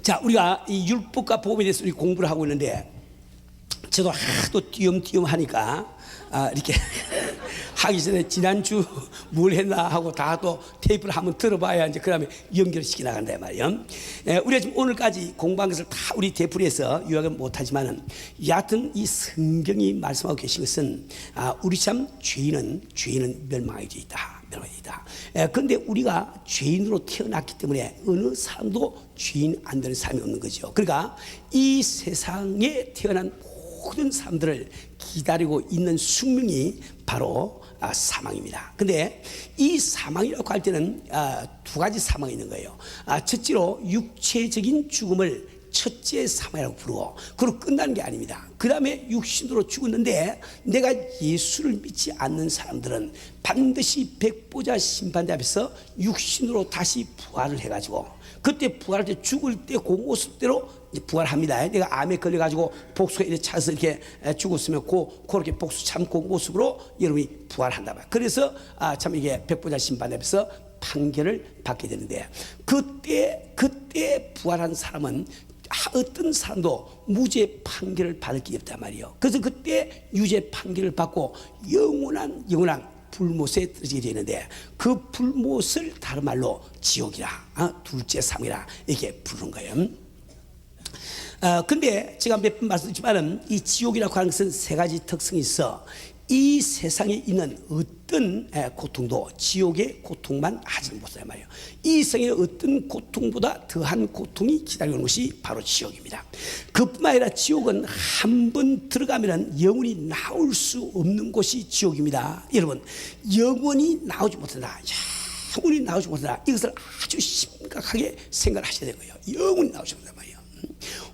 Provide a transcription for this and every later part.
자, 우리가 이 율법과 복음에 대해서 우리 공부를 하고 있는데, 저도 하도 띄엄띄엄 하니까 이렇게 하기 전에 지난주 뭘 했나 하고 다 또 테이프를 한번 들어봐야 이제 그다음에 연결시켜 나간다 말이에요. 우리가 지금 오늘까지 공부한 것을 다 우리 되풀이해서 요약은 못하지만은, 여하튼 이 성경이 말씀하고 계신 것은 우리 참 죄인은 멸망의 죄이다. 그런데 우리가 죄인으로 태어났기 때문에 어느 사람도 죄인 안 되는 사람이 없는 거죠. 그러니까 이 세상에 태어난 모든 사람들을 기다리고 있는 숙명이 바로 사망입니다. 근데 이 사망이라고 할 때는 두 가지 사망이 있는 거예요. 첫째로 육체적인 죽음을 첫째 사망이라고 부르고, 그리고 끝나는 게 아닙니다. 그 다음에 육신으로 죽었는데 내가 예수를 믿지 않는 사람들은 반드시 백보자 심판대 앞에서 육신으로 다시 부활을 해가지고, 그때 부활할 때 죽을 때 그 모습대로 부활합니다. 내가 암에 걸려가지고 복수가 이렇게 차서 이렇게 죽었으면 그렇게 복수 참고 모습으로 여러분이 부활한다. 그래서 참 이게 백보자 심판 앞에서 판결을 받게 되는데, 그때 부활한 사람은 어떤 사람도 무죄 판결을 받을 게 없단 말이에요. 그래서 그때 유죄 판결을 받고 영원한 불못에 떨어지게 되는데, 그 불못을 다른 말로 지옥이라, 둘째 사망이라 이렇게 부르는 거예요. 근데 제가 몇 번 말씀드렸지만은 이 지옥이라고 하는 것은 세 가지 특성이 있어. 이 세상에 있는 어떤 고통도 지옥의 고통만 하지는 못한단 말이에요. 이 세상에 어떤 고통보다 더한 고통이 기다리고 있는 것이 바로 지옥입니다. 그뿐만 아니라 지옥은 한 번 들어가면 영원히 나올 수 없는 곳이 지옥입니다. 여러분, 영원히 나오지 못한다, 영원히 나오지 못한다, 이것을 아주 심각하게 생각을 하셔야 되는 거예요. 영원히 나오지 못한단 말이에요.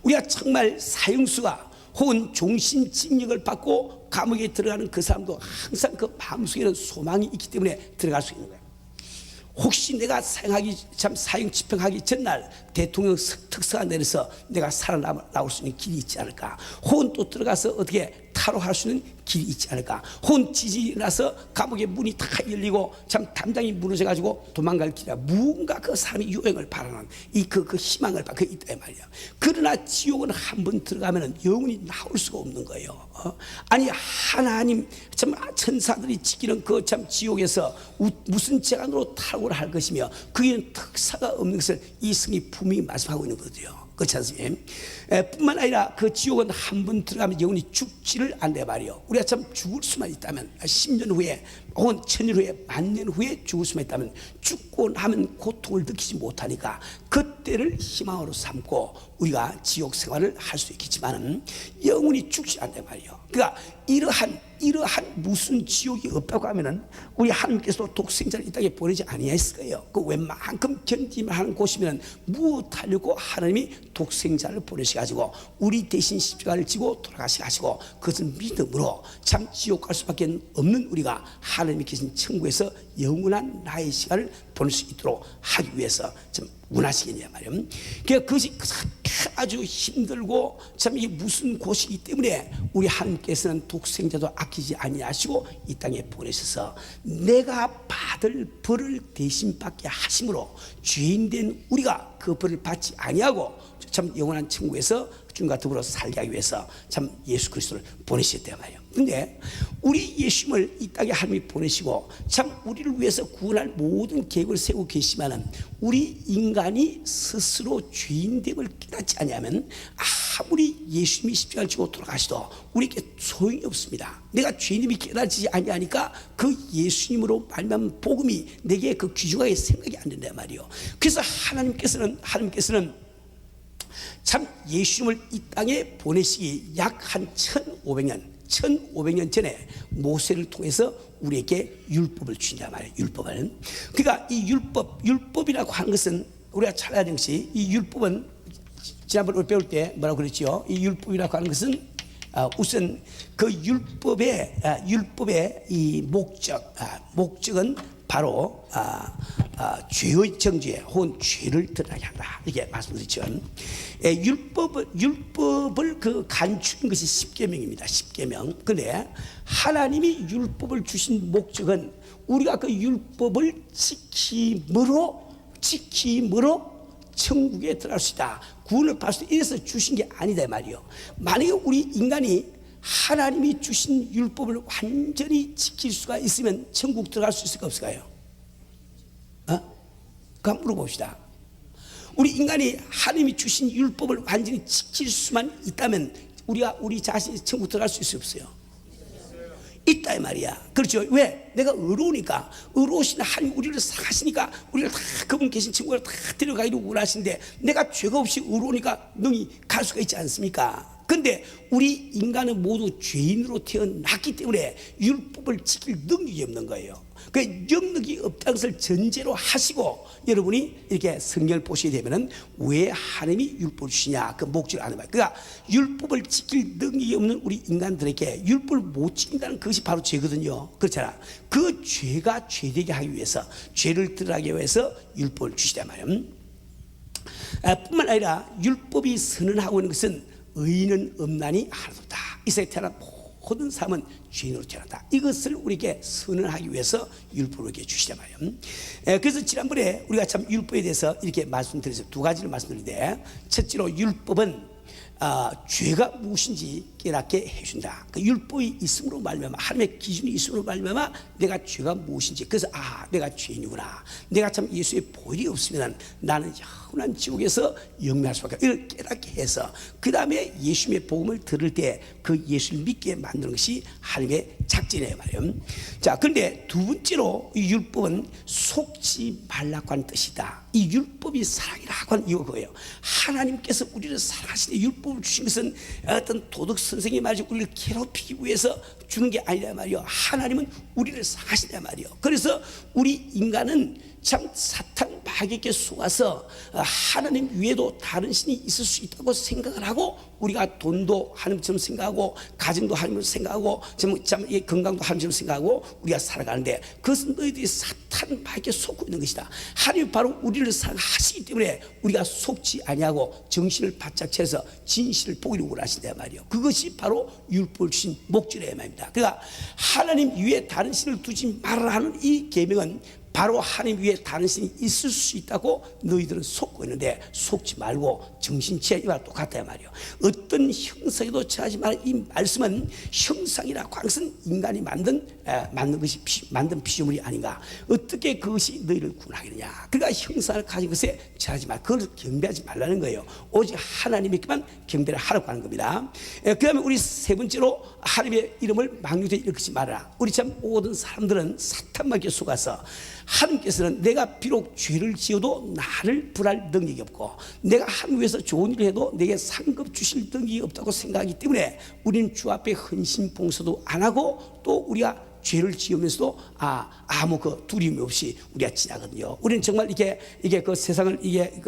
우리가 정말 사형수가 혹은 종신징역을 받고 감옥에 들어가는 그 사람도 항상 그 마음속에는 소망이 있기 때문에 들어갈 수 있는 거예요. 혹시 내가 사형 집행하기 전날 대통령 특사가 내려서 내가 살아나올 수 있는 길이 있지 않을까, 혹은 또 들어가서 어떻게 탈옥할 수 있는 길이 있지 않을까, 혹은 지진이 나서 감옥의 문이 다 열리고 참 담장이 무너져가지고 도망갈 길이야, 무언가 그 사람이 유행을 바라는 그 희망을 받고 있다 말이야. 그러나 지옥은 한 번 들어가면 영원히 나올 수가 없는 거예요. 아니, 하나님 참 천사들이 지키는 그 참 지옥에서 무슨 재간으로 탈옥을 할 것이며 그에는 특사가 없는 것을 이 성이 분명히 말씀하고 있는 거죠. 그렇지 않습니까? 뿐만 아니라 그 지옥은 한 번 들어가면 영원히 죽지를 않는다 말이에요. 우리가 참 죽을 수만 있다면 10년 후에 혹은 1000년 후에 10,000년 후에 죽을 수만 있다면, 죽고 나면 고통을 느끼지 못하니까 그때를 희망으로 삼고 우리가 지옥 생활을 할 수 있겠지만 영원히 죽지 않는다 말이에요. 그러니까 이러한 무슨 지옥이 없다고 하면은 우리 하나님께서 독생자를 이 땅에 보내지 아니했을 거예요. 그 웬만큼 견디만 하는 곳이면 무엇하려고 하나님이 독생자를 보내셔가지고 우리 대신 십자가를 지고 돌아가셔가지고 그것을 믿음으로 참 지옥 갈 수밖에 없는 우리가 하나님이 계신 천국에서 영원한 나의 시간을 보낼 수 있도록 하기 위해서 좀 원하시겠냐 말이에요. 그러니까 그것이 아주 힘들고 참 이게 무슨 곳이기 때문에 우리 하나님께서는 독생자도 아끼지 아니하시고 이 땅에 보내셔서 내가 받을 벌을 대신 받게 하심으로 죄인된 우리가 그 벌을 받지 아니하고 참 영원한 천국에서 주님과 더불어 살게 하기 위해서 참 예수 그리스도를 보내셨단 말이에요. 근데 우리 예수님을 이 땅에 하나님이 보내시고 참 우리를 위해서 구원할 모든 계획을 세우고 계시면은, 우리 인간이 스스로 죄인됨을 깨닫지 않으면 아무리 예수님이 십자가를 지고 돌아가시도 우리에게 소용이 없습니다. 내가 죄인임이 깨닫지 아니하니까 그 예수님으로 말미암은 복음이 내게 그 귀중하게 생각이 안 된단 말이에요. 그래서 하나님께서는 참 예수님을 이 땅에 보내시기 약 한 1500년 전에 모세를 통해서 우리에게 율법을 주신단 말이에요. 율법을. 그러니까 이 율법이라고 하는 것은 우리가 잘 알아야 되는 것이, 이 율법은 지난번에 배울 때 뭐라고 그랬죠? 이 율법이라고 하는 것은 우선 그 율법의 이 목적은 바로 죄의 정죄 혹은 죄를 드러나게 한다, 이렇게 말씀드렸죠. 율법을 그 간추린 것이 십계명입니다. 십계명. 그런데 하나님이 율법을 주신 목적은 우리가 그 율법을 지킴으로 천국에 들어갈 수 있다. 구원을 받을 수 있어서 주신 게 아니다 말이요. 만약에 우리 인간이 하나님이 주신 율법을 완전히 지킬 수가 있으면 천국 들어갈 수 있을까 없을까요? 그거 한번 물어봅시다. 우리 인간이 하나님이 주신 율법을 완전히 지킬 수만 있다면 우리 자신이 천국 들어갈 수 있어요 없어요? 있다 이 말이야. 그렇죠. 왜? 내가 의로우니까. 의로우신 하나님 우리를 사랑하시니까 우리를 다 그분 계신 천국을 다 데려가기를 원하시는데 내가 죄가 없이 의로우니까 능히 갈 수가 있지 않습니까? 근데 우리 인간은 모두 죄인으로 태어났기 때문에 율법을 지킬 능력이 없는 거예요. 그 능력이 없다는 것을 전제로 하시고 여러분이 이렇게 성경을 보시게 되면은 왜 하나님이 율법을 주시냐 그 목적을 아는 거예요. 그러니까 율법을 지킬 능력이 없는 우리 인간들에게 율법을 못 지킨다는 것이 바로 죄거든요. 그렇잖아. 그 죄가 죄되게 하기 위해서 죄를 드러나기 위해서 율법을 주시단 말이에요. 뿐만 아니라 율법이 선언하고 있는 것은 의인은 없나니 하나도 없다. 이 세상에 태어난 모든 사람은 죄인으로 태어났다. 이것을 우리에게 선언하기 위해서 율법을 이렇게 주시단 말이에요. 그래서 지난번에 우리가 참 율법에 대해서 이렇게 말씀드렸어요. 두 가지를 말씀드리는데 첫째로 율법은 죄가 무엇인지 깨닫게 해준다. 그 율법이 있음으로 말미암아 하나님의 기준이 있음으로 말미암아 내가 죄가 무엇인지 그래서 내가 죄인이구나. 내가 참 예수의 보혈이 없으면 나는 영원한 지옥에서 영면할 수밖에 없다. 이걸 깨닫게 해서 그 다음에 예수님의 복음을 들을 때 그 예수를 믿게 만드는 것이 하나님의 작전이에요 말이에요. 자, 그런데 두 번째로 이 율법은 속지 말라고 하는 뜻이다. 이 율법이 사랑이라고 하는 이유가 그거예요. 하나님께서 우리를 사랑하시는 율법을 주신 것은 어떤 도덕 선생이 말이죠 우리를 괴롭히기 위해서 주는 게 아니라 말이요. 하나님은 우리를 사랑하신단 말이요. 그래서 우리 인간은 참 사탄 마귀에게 속아서 하나님 위에도 다른 신이 있을 수 있다고 생각을 하고 우리가 돈도 하나님처럼 생각하고 가정도 하나님처럼 생각하고 참 건강도 하나님처럼 생각하고 우리가 살아가는데 그것은 너희들이 사탄 마귀에게 속고 있는 것이다. 하나님이 바로 우리를 사랑하시기 때문에 우리가 속지 아니하고 정신을 바짝 차려서 진실을 보기를 원하신단 말이에요. 그것이 바로 율법을 주신 목적이란 말입니다. 그러니까 하나님 위에 다른 신을 두지 말라 하는 이 계명은 바로 하나님 위에 다른 신이 있을 수 있다고 너희들은 속고 있는데 속지 말고 정신 차려. 이와 똑같다 말이에요. 어떤 형상에도 처하지 말라. 이 말씀은 형상이라고 하는 것은 인간이 만든 것이 만든 피조물이 아닌가. 어떻게 그것이 너희를 구원하겠느냐. 그러니까 형상을 가진 것에 처하지 말라. 그걸 경배하지 말라는 거예요. 오직 하나님에게만 경배를 하라고 하는 겁니다. 그 다음에 우리 세 번째로 하나님의 이름을 망령되이 일컫지 말아라. 우리 참 모든 사람들은 사탄마귀에 속아서 하나님께서는 내가 비록 죄를 지어도 나를 불할 능력이 없고 내가 하나님 위해서 좋은 일을 해도 내게 상급 주실 능력이 없다고 생각하기 때문에 우리는 주 앞에 헌신 봉사도 안 하고 또 우리가 죄를 지으면서도 아무 그 두려움이 없이 우리가 지나거든요. 우리는 정말 이게 그 세상을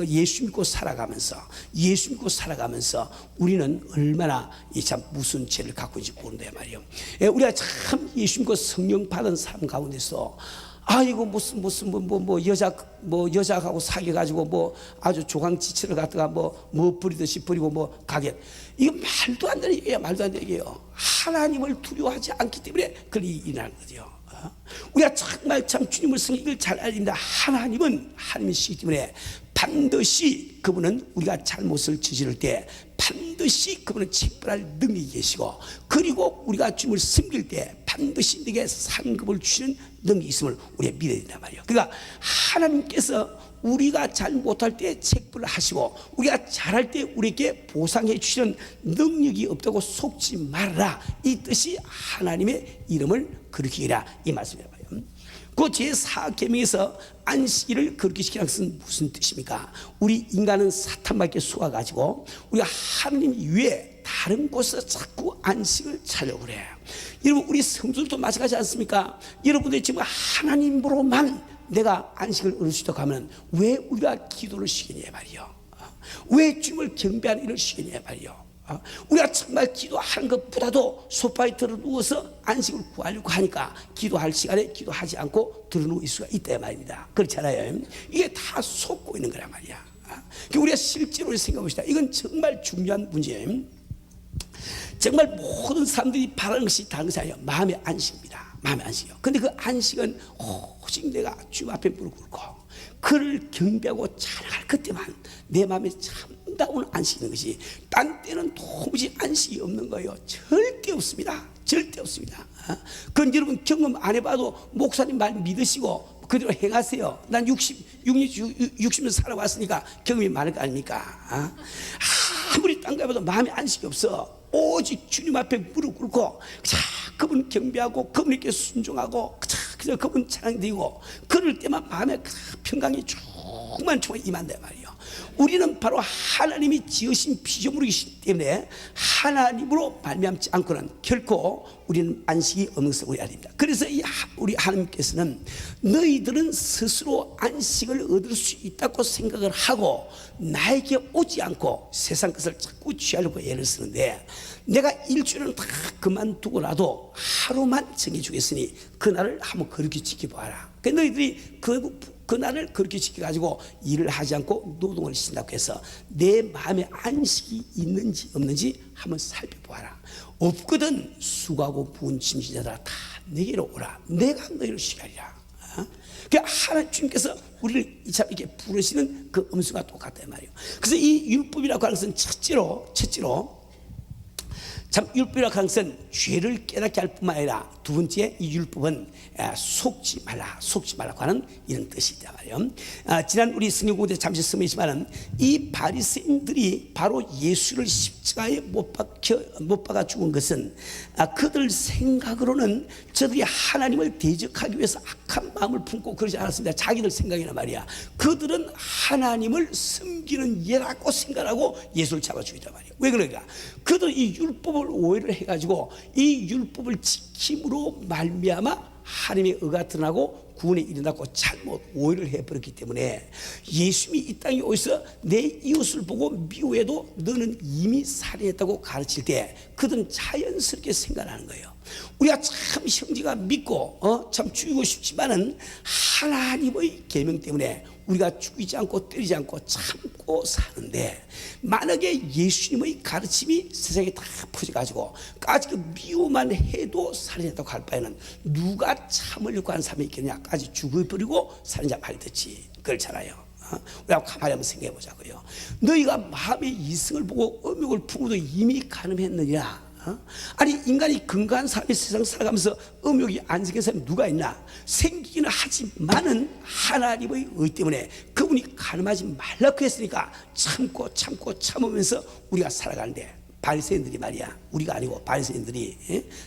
예수 믿고 살아가면서 우리는 얼마나 참 무슨 죄를 갖고 있는지 모른다 말이에요. 우리가 참 예수 믿고 성령 받은 사람 가운데서 이거 무슨 여자하고 사귀어가지고 아주 조강지처를 갖다가 부리듯이 부리고 가게. 이거 말도 안 되는 얘기예요. 말도 안 되는 얘기예요. 하나님을 두려워하지 않기 때문에 그런 일이 일어나는 거죠. 우리가 정말 참 주님을 섬기는 걸 잘 알립니다. 하나님이시기 때문에 반드시 그분은 우리가 잘못을 저지를 때 반드시 그분은 책벌할 능력이 계시고 그리고 우리가 주님을 섬길 때 반드시 내게 상급을 주시는 능력이 있음을 우리가 믿어야 된단 말이에요. 그러니까 하나님께서 우리가 잘 못할 때 책벌을 하시고 우리가 잘할 때 우리에게 보상해 주시는 능력이 없다고 속지 말아라. 이 뜻이 하나님의 이름을 거룩히라 이 말씀이란 말이에요. 그 제4계명에서 안식일을 거룩히 시키는 것은 무슨 뜻입니까? 우리 인간은 사탄밖에 속아가지고 우리가 하나님 위에 다른 곳에서 자꾸 안식을 차려고 그래요. 여러분 우리 성도들도 마찬가지 않습니까? 여러분들이 지금 하나님으로만 내가 안식을 얻을 수 있다고 하면 왜 우리가 기도를 시키냐 말이요. 왜 주님을 경배하는 일을 시키냐 말이요. 우리가 정말 기도하는 것보다도 소파에 들어 누워서 안식을 구하려고 하니까 기도할 시간에 기도하지 않고 들어 누울 수가 있다 말입니다. 그렇잖아요. 이게 다 속고 있는 거란 말이야. 우리가 실제로 생각해 봅시다. 이건 정말 중요한 문제예요. 정말 모든 사람들이 바라는 것이 다른 것이 아니에요. 마음의 안식입니다. 마음의 안식이요. 근데 그 안식은 오직 내가 주님 앞에 무릎 꿇고 그를 경배하고 찬양할 그때만 내 마음에 참 아름다운 안식인 것이 딴 때는 도무지 안식이 없는 거예요. 절대 없습니다. 절대 없습니다. 그건 여러분 경험 안 해봐도 목사님 말 믿으시고 그대로 행하세요. 난 60년 살아왔으니까 경험이 많을 거 아닙니까? 아무리 딴 거 해봐도 마음에 안식이 없어. 오직 주님 앞에 무릎 꿇고 그분 경배하고 그분께 순종하고 그저 그분 찬양드리고 그럴 때만 마음에 평강이 충만 임한다 말이에요. 우리는 바로 하나님이 지으신 피조물이기 때문에 하나님으로 말미암지 않고는 결코 우리는 안식이 없는 것을 우리가 압니다. 그래서 우리 하나님께서는 너희들은 스스로 안식을 얻을 수 있다고 생각을 하고 나에게 오지 않고 세상 것을 자꾸 취하려고 애를 쓰는데, 내가 일주일은 다 그만두고라도 하루만 정해주겠으니 그날을 한번 그렇게 지켜봐라. 너희들이 그 날을 그렇게 지켜가지고 일을 하지 않고 노동을 신다고 해서 내 마음에 안식이 있는지 없는지 한번 살펴보아라. 없거든 수고하고 부은 짐진자들아 다 내게로 오라. 내가 너희를 쉬게 하리라. 그러니까 하나님께서 우리를 참 이렇게 부르시는 그 음성과 똑같다 말이에요. 그래서 이 율법이라고 하는 것은 첫째로 참 율법이라고 하는 것은 죄를 깨닫게 할 뿐만 아니라 두 번째, 이 율법은 속지 말라고 하는 이런 뜻이 있단 말이에요. 지난 우리 성경 공부에 잠시 설명했지만 이 바리새인들이 바로 예수를 십자가에 못 박아 죽은 것은 그들 생각으로는 저들이 하나님을 대적하기 위해서 악한 마음을 품고 그러지 않았습니다. 자기들 생각이란 말이야. 그들은 하나님을 섬기는 예라고 생각하고 예수를 잡아 죽였단 말이에요. 왜 그럴까? 그들은 이 율법을 오해를 해가지고 이 율법을 지킴으로 말미암아 하나님의 의가 드러나고 구원에 이른다고 잘못 오해를 해버렸기 때문에 예수님이 이 땅에 오셔서 내 이웃을 보고 미워해도 너는 이미 살인했다고 가르칠 때 그들은 자연스럽게 생각하는 거예요. 우리가 참 형제가 믿고 참 죽이고 싶지만은 하나님의 계명 때문에 우리가 죽이지 않고 때리지 않고 참고 사는데, 만약에 예수님의 가르침이 세상에 다 퍼져가지고 까지 그 미워만 해도 살인했다고 할 바에는 누가 참으려고 하는 사람이 있겠냐. 까지 죽어버리고 살인자 말듯이 그렇잖아요. 우리가 가만히 한번 생각해 보자고요. 너희가 마음의 이성을 보고 음욕을 품어도 이미 가늠했느니라. 아니 인간이 건강한 삶의 세상 살아가면서 음욕이 안 생긴 사람이 누가 있나? 생기기는 하지만은 하나님의 의 때문에 그분이 가늠하지 말라고 했으니까 참으면서 우리가 살아가는데, 바리새인들이 말이야, 우리가 아니고 바리새인들이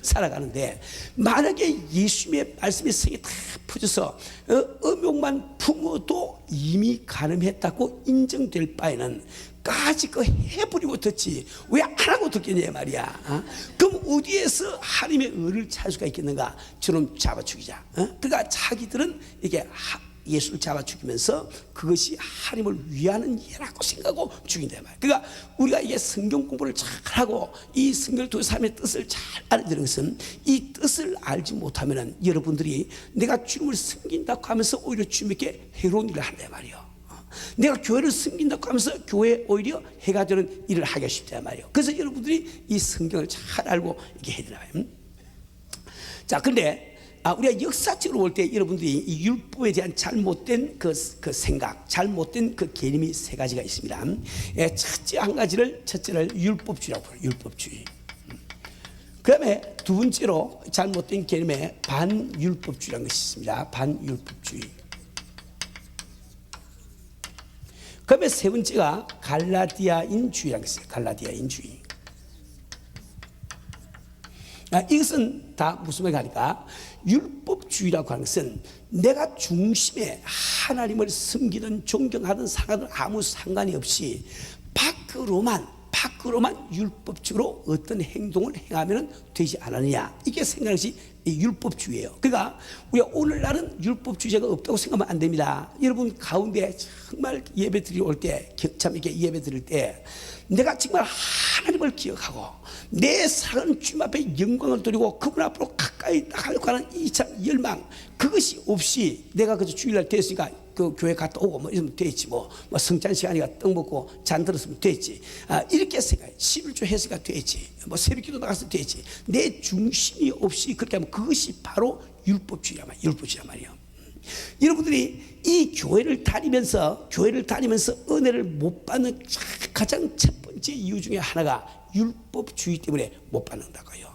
살아가는데, 만약에 예수님의 말씀이 세상에 다 퍼져서 음욕만 품어도 이미 가늠했다고 인정될 바에는 까지 그 해버리고 듣지 왜 안 하고 듣겠냐 말이야. 그럼 어디에서 하나님의 의를 찾을 수가 있겠는가? 저놈 잡아 죽이자. 그러니까 자기들은 이게 예수를 잡아 죽이면서 그것이 하나님을 위하는 예라고 생각하고 죽인다 말이야. 그러니까 우리가 이게 성경 공부를 잘하고 이 성경을 통해서 삶의 뜻을 잘 알아들은 것은, 이 뜻을 알지 못하면은 여러분들이 내가 주님을 섬긴다고 하면서 오히려 주님께 해로운 일을 한다 말이야. 내가 교회를 섬긴다고 하면서 교회에 오히려 해가 되는 일을 하기가 쉽단 말이에요. 그래서 여러분들이 이 성경을 잘 알고 이렇게 해야 되나요? 자, 근데 우리가 역사적으로 볼 때 여러분들이 이 율법에 대한 잘못된 그 생각, 잘못된 그 개념이 세 가지가 있습니다. 첫째를 율법주의라고 해요. 율법주의. 그 다음에 두 번째로 잘못된 개념에 반율법주의라는 것이 있습니다. 반율법주의. 그 다음에 세 번째가 갈라디아인주의라는 것이에요. 갈라디아인주의. 이것은 다 무슨 말인가 하니까, 율법주의라고 하는 것은 내가 중심에 하나님을 섬기든 존경하든 사랑하든 아무 상관이 없이 밖으로만 율법적으로 어떤 행동을 행하면 되지 않느냐, 이게 생각하는 것이 율법주의예요. 그러니까 우리가 오늘날은 율법주의자가 없다고 생각하면 안 됩니다. 여러분 가운데 정말 예배 드리러 올 때, 참 이렇게 예배 드릴 때 내가 정말 하나님을 기억하고 내 사랑하는 주님 앞에 영광을 돌리고 그분 앞으로 가까이 나가려고 하는 이 참 열망, 그것이 없이 내가 그저 주일날 됐으니까 그 교회 갔다 오고 뭐 이러면 됐지, 뭐 성찬 시간이가 떡 먹고 잔 들었으면 됐지, 이렇게 생각해. 11조 했으니까 됐지, 뭐 새벽기도 나갔으면 됐지. 내 중심이 없이 그렇게 하면 그것이 바로 율법주의란 말이에요. 여러분들이 이 교회를 다니면서 은혜를 못 받는 가장 첫 번째 이유 중에 하나가 율법주의 때문에 못 받는다고요.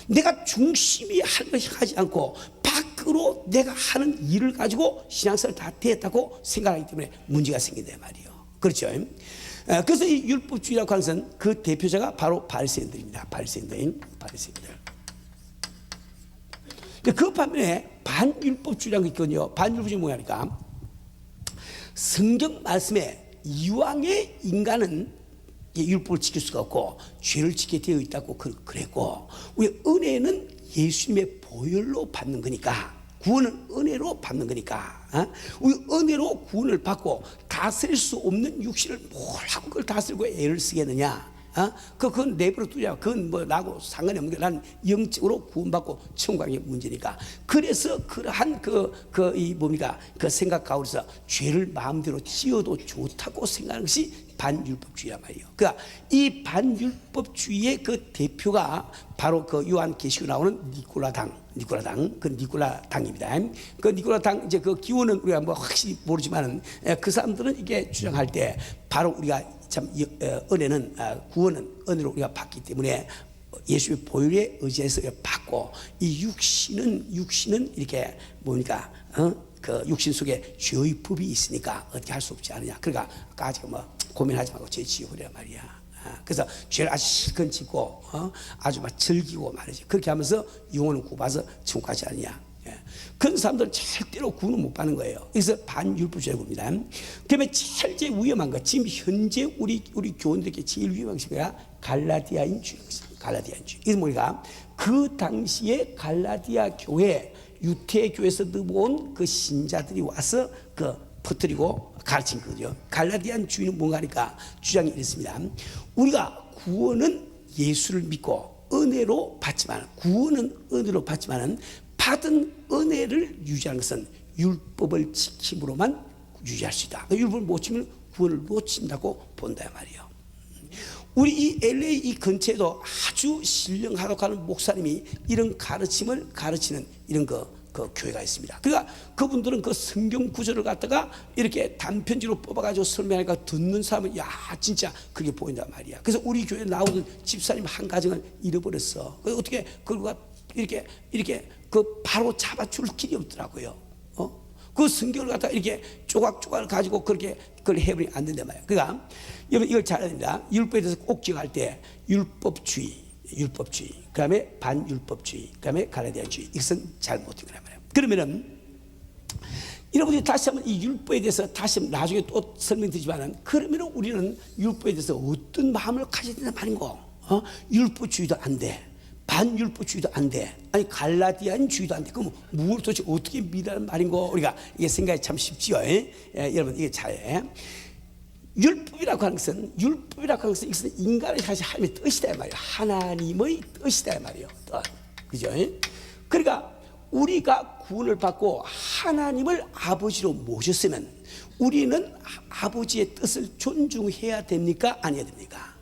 내가 중심이 할 것이 하지 않고 밖으로 내가 하는 일을 가지고 신앙생활을 다 됐다고 생각하기 때문에 문제가 생긴단 말이에요. 그렇죠? 그래서 이 율법주의라고 하는 것은 그 대표자가 바로 바리새인들입니다. 바리새인들. 그 반면에 반율법주의라는 게 있거든요. 반율법주의 뭐냐니까 성경 말씀에 이왕의 인간은 율법을 지킬 수가 없고 죄를 지게 되어 있다고 그랬고, 우리 은혜는 예수님의 보혈로 받는 거니까, 구원은 은혜로 받는 거니까, 우리 은혜로 구원을 받고 다스릴 수 없는 육신을 뭘 하고 그걸 다스리고 애를 쓰겠느냐? 그건 내버려 두자. 그건 뭐 나하고 상관이 없는 게, 난 영적으로 구원받고 천국 가는 게 문제니까. 그래서 그러한 그 생각 가운데서 죄를 마음대로 지어도 좋다고 생각하는 것이 반율법주의란 말이에요. 그러니까 이 반율법주의의 그 대표가 바로 그 요한계시록 나오는 니콜라당입니다. 그 니콜라당 이제 그 기원은 우리가 뭐 확실히 모르지만은 그 사람들은 이게 주장할 때 바로 우리가 참 은혜는 구원은 은혜로 우리가 받기 때문에 예수의 보혈에 의지해서 받고, 이 육신은 이렇게 뭡니까? 그 육신 속에 죄의 법이 있으니까 어떻게 할 수 없지 않느냐. 그러니까 아직 뭐 고민하지 말고 죄 지으란 말이야. 그래서 죄를 아주 실컷 짓고 아주 막 즐기고 말이지. 그렇게 하면서 영혼을 구봐서 천국 가지 않느냐. 그런 사람들은 절대로 구원을 못 받는 거예요. 그래서 반율법주의라고 봅니다. 그러면 제일 위험한 거, 지금 현재 우리 교원들에게 제일 위험한 것이 뭐야? 갈라디아인주의. 이게 뭐니까 그 당시에 갈라디아 교회, 유태교에서 넘어온 그 신자들이 와서 그 퍼뜨리고 가르친 거죠. 갈라디아인주의는 뭔가 하니까 주장이 이렇습니다. 우리가 구원은 예수를 믿고 은혜로 받지만, 받은 은혜를 유지하는 것은 율법을 지킴으로만 유지할 수 있다. 율법을 못 지키면 구원을 놓친다고 본다 말이에요. 우리 이 LA 이 근처에도 아주 신령하다고 하는 목사님이 이런 가르침을 가르치는 이런 그 교회가 있습니다. 그러니까 그분들은 그 성경 구절을 갖다가 이렇게 단편지로 뽑아가지고 설명하니까 듣는 사람은 야 진짜 그게 보인단 말이야. 그래서 우리 교회에 나오는 집사님 한 가정을 잃어버렸어. 어떻게 그걸 이렇게 그 바로 잡아줄 길이 없더라고요. 그 성경을 갖다가 이렇게 조각조각을 가지고 그렇게 그걸 해버리면 안 된단 말이야. 그러니까 여러분 이걸 잘 해야 됩니다. 율법에 대해서 꼭 기억할 때 율법주의, 그다음에 반율법주의, 그다음에 갈라디아주의, 이것은 잘못된 거란 말이에요. 그러면은 여러분이 다시 한번 이 율법에 대해서 다시 나중에 또 설명드리지만은, 그러면은 우리는 율법에 대해서 어떤 마음을 가져야 된단 말인고? 율법주의도 안 돼. 반율법주의도 안 돼. 아니 갈라디아인주의도 안 돼. 그럼 뭘 도대체 어떻게 믿으라는 말인고? 우리가 이게 생각이 참 쉽지요. 여러분 이게 잘해. 율법이라고 하는 것은 이것은 인간의 사실 하나님의 뜻이다 말이에요. 하나님의 뜻이다 말이에요. 그죠? 그러니까 우리가 구원을 받고 하나님을 아버지로 모셨으면 우리는 아버지의 뜻을 존중해야 됩니까? 안 해야 됩니까?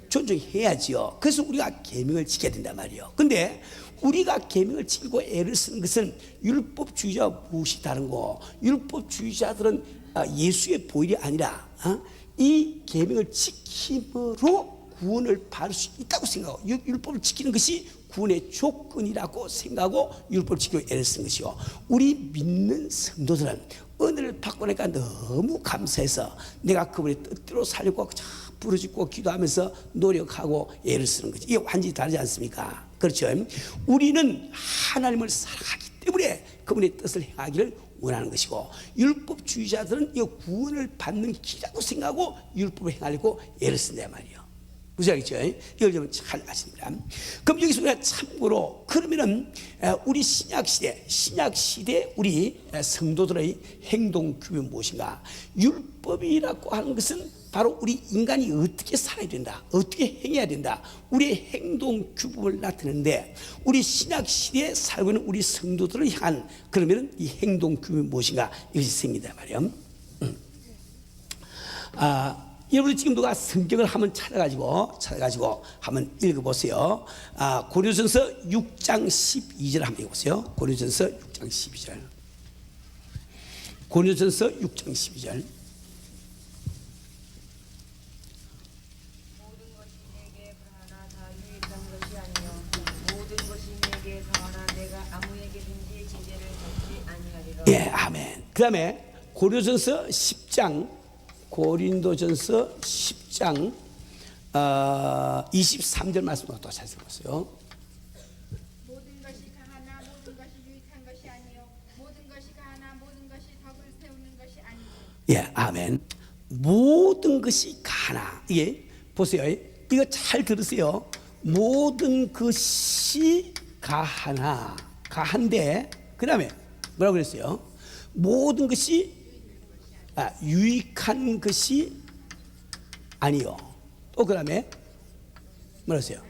존중해야지요. 그래서 우리가 계명을 지켜야 된단 말이에요. 근데 우리가 계명을 지키고 애를 쓰는 것은 율법주의자와 무엇이 다른 거? 율법주의자들은 예수의 보혈이 아니라 이 계명을 지킴으로 구원을 받을 수 있다고 생각하고, 율법을 지키는 것이 구원의 조건이라고 생각하고 율법을 지키고 애를 쓰는 것이요. 우리 믿는 성도들은 은혜를 받고 나니까 너무 감사해서 내가 그분의 뜻대로 살려고 부르짖고 기도하면서 노력하고 애를 쓰는 거지. 이게 완전히 다르지 않습니까? 그렇죠? 우리는 하나님을 사랑하기 때문에 그분의 뜻을 행하기를 원하는 것이고, 율법주의자들은 이 구원을 받는 길이라고 생각하고 율법을 행하려고 애를 쓴단 말이에요. 무슨 말이죠? 이걸 좀 잘 아십니다. 그럼 여기서 우리가 참고로, 그러면은 우리 신약시대 우리 성도들의 행동 규범이 무엇인가? 율법이라고 하는 것은 바로 우리 인간이 어떻게 살아야 된다, 어떻게 행해야 된다, 우리의 행동 규범을 나타내는데, 우리 신약시대에 살고 있는 우리 성도들을 향한 그러면은 이 행동 규범이 무엇인가? 이것이 생긴단 말이에요. 여러분 지금 누가 성경을 한번 찾아가지고 한번 읽어보세요. 고린도전서 6장 12절 한번 읽어보세요. 고린도전서 6장 12절. 고린도전서 6장 12절. 모든 것이 내게 가하나 다 유익한 것이 아니요 모든 것이 내게 가하나 내가 아무에게든지 지혜를 받지 아니하리라. 예, 아멘. 그 다음에 고린도전서 10장 23절 말씀으로 또 찾아보세요. 모든 것이 가하나 모든 것이 유익한 것이 아니요 모든 것이 가하나 모든 것이 덕을 세우는 것이 아니고. 예, 아멘. 모든 것이 가하나, 이게 보세요. 이거 잘 들으세요. 모든 것이 가하나, 가한데 그 다음에 뭐라고 그랬어요? 모든 것이 유익한 것이 아니요. 또 그 다음에 뭐라 했어요?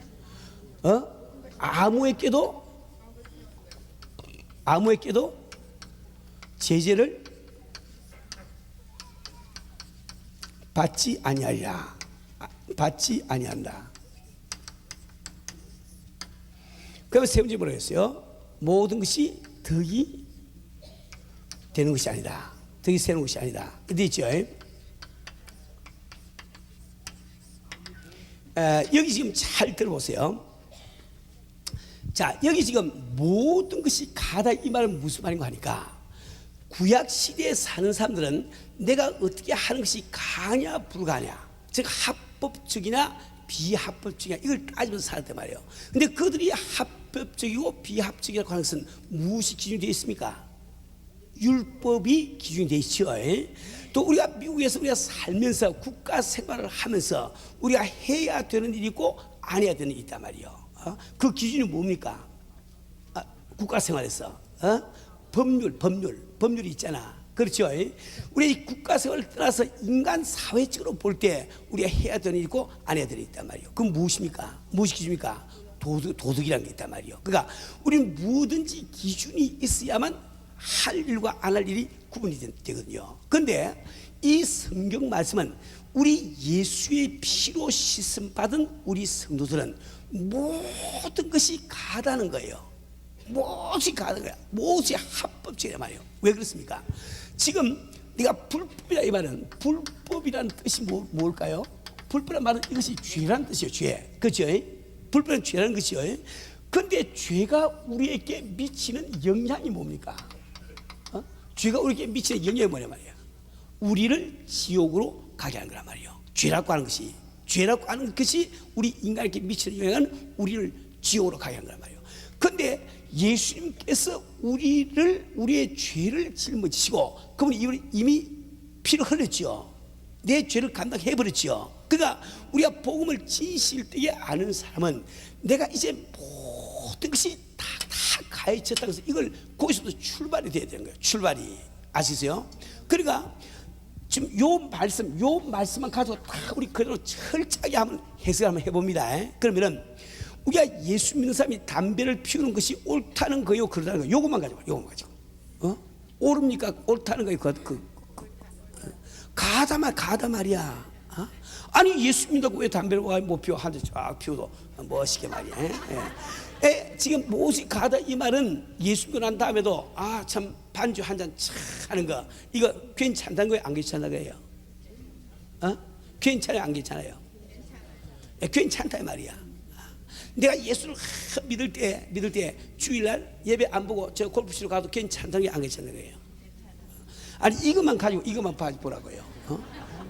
아무에게도 제재를 받지 아니하리라. 받지 아니한다. 그러면 세 번째 뭐라고 했어요? 모든 것이 덕이 되는 것이 아니다. 덕이 세는 것이 아니다. 어디 있죠? 여기 지금 잘 들어보세요. 자, 여기 지금 모든 것이 가다 이 말은 무슨 말인가 하니까 구약 시대에 사는 사람들은 내가 어떻게 하는 것이 가냐 불가냐, 즉 합법적이나 비합법적이냐 이걸 따지면서 살았단 말이에요. 근데 그들이 합법적이고 비합법적이라고 하는 것은 무엇이 기준이 되어 있습니까? 율법이 기준이 되어 있죠. 또 우리가 미국에서 우리가 살면서 국가 생활을 하면서 우리가 해야 되는 일이 있고 안 해야 되는 일이 있단 말이에요. 그 기준이 뭡니까? 국가 생활에서 법률이 있잖아. 그렇죠? 우리 국가 생활을 떠나서 인간 사회적으로 볼 때 우리가 해야 되는 일이 있고 안 해야 되는 일이 있단 말이에요. 그건 무엇입니까? 무엇이 기준입니까? 도덕이라는 게 있단 말이에요. 그러니까 우리는 뭐든지 기준이 있어야만 할 일과 안 할 일이 구분이 되거든요. 그런데 이 성경 말씀은 우리 예수의 피로 씻음 받은 우리 성도들은 모든 것이 가다는 거예요. 무엇이 가다는 거야. 무엇이 합법적이란 말이에요. 왜 그렇습니까? 지금 네가 불법이라 이 말은 불법이라는 뜻이 뭘까요? 불법이란 말은 이것이 죄라는 뜻이에요. 죄. 그렇죠? 불법은 죄라는 것이요. 그런데 죄가 우리에게 미치는 영향이 뭡니까? 죄가 우리에게 미치는 영향이 뭐냐 말이야. 우리를 지옥으로 가게 하는 거란 말이에요. 죄라고 하는 것이 우리 인간에게 미치는 영향은 우리를 지옥으로 가게 하는 거란 말이에요. 그런데 예수님께서 우리의 죄를 짊어지시고 그분이 이미 피를 흘렸죠. 내 죄를 감당해 버렸죠. 그러니까 우리가 복음을 진실 때에 아는 사람은 내가 이제 모든 것이 다 가해졌다고 해서 이걸 거기서부터 출발이 돼야 되는 거예요. 출발이. 아시세요? 그러니까 지금 요 말씀만 가지고 다 우리 그대로 철저하게 한번 해석을 한번 해봅니다. 그러면은 우리가 예수 믿는 사람이 담배를 피우는 것이 옳다는 거요, 그러다는 거, 요것만 가지고, 옳습니까? 옳다는 거요, 가다 말이야. 아니 예수 믿는다고 왜 담배를 못 피워? 한 대 쫙 피워도 멋있게 말이야. 지금 무엇이 가다 이 말은 예수 믿고 난 다음에도 참 반주 한 잔 차 하는 거 이거 괜찮다는 거예요? 안 괜찮다는 거예요? 괜찮아요? 안 괜찮아요? 괜찮다 이 말이야. 내가 예수를 믿을 때 주일날 예배 안 보고 저 골프치러 가도 괜찮다는 게 안 괜찮다는 거예요. 아니 이것만 가지고 이것만 보라고요.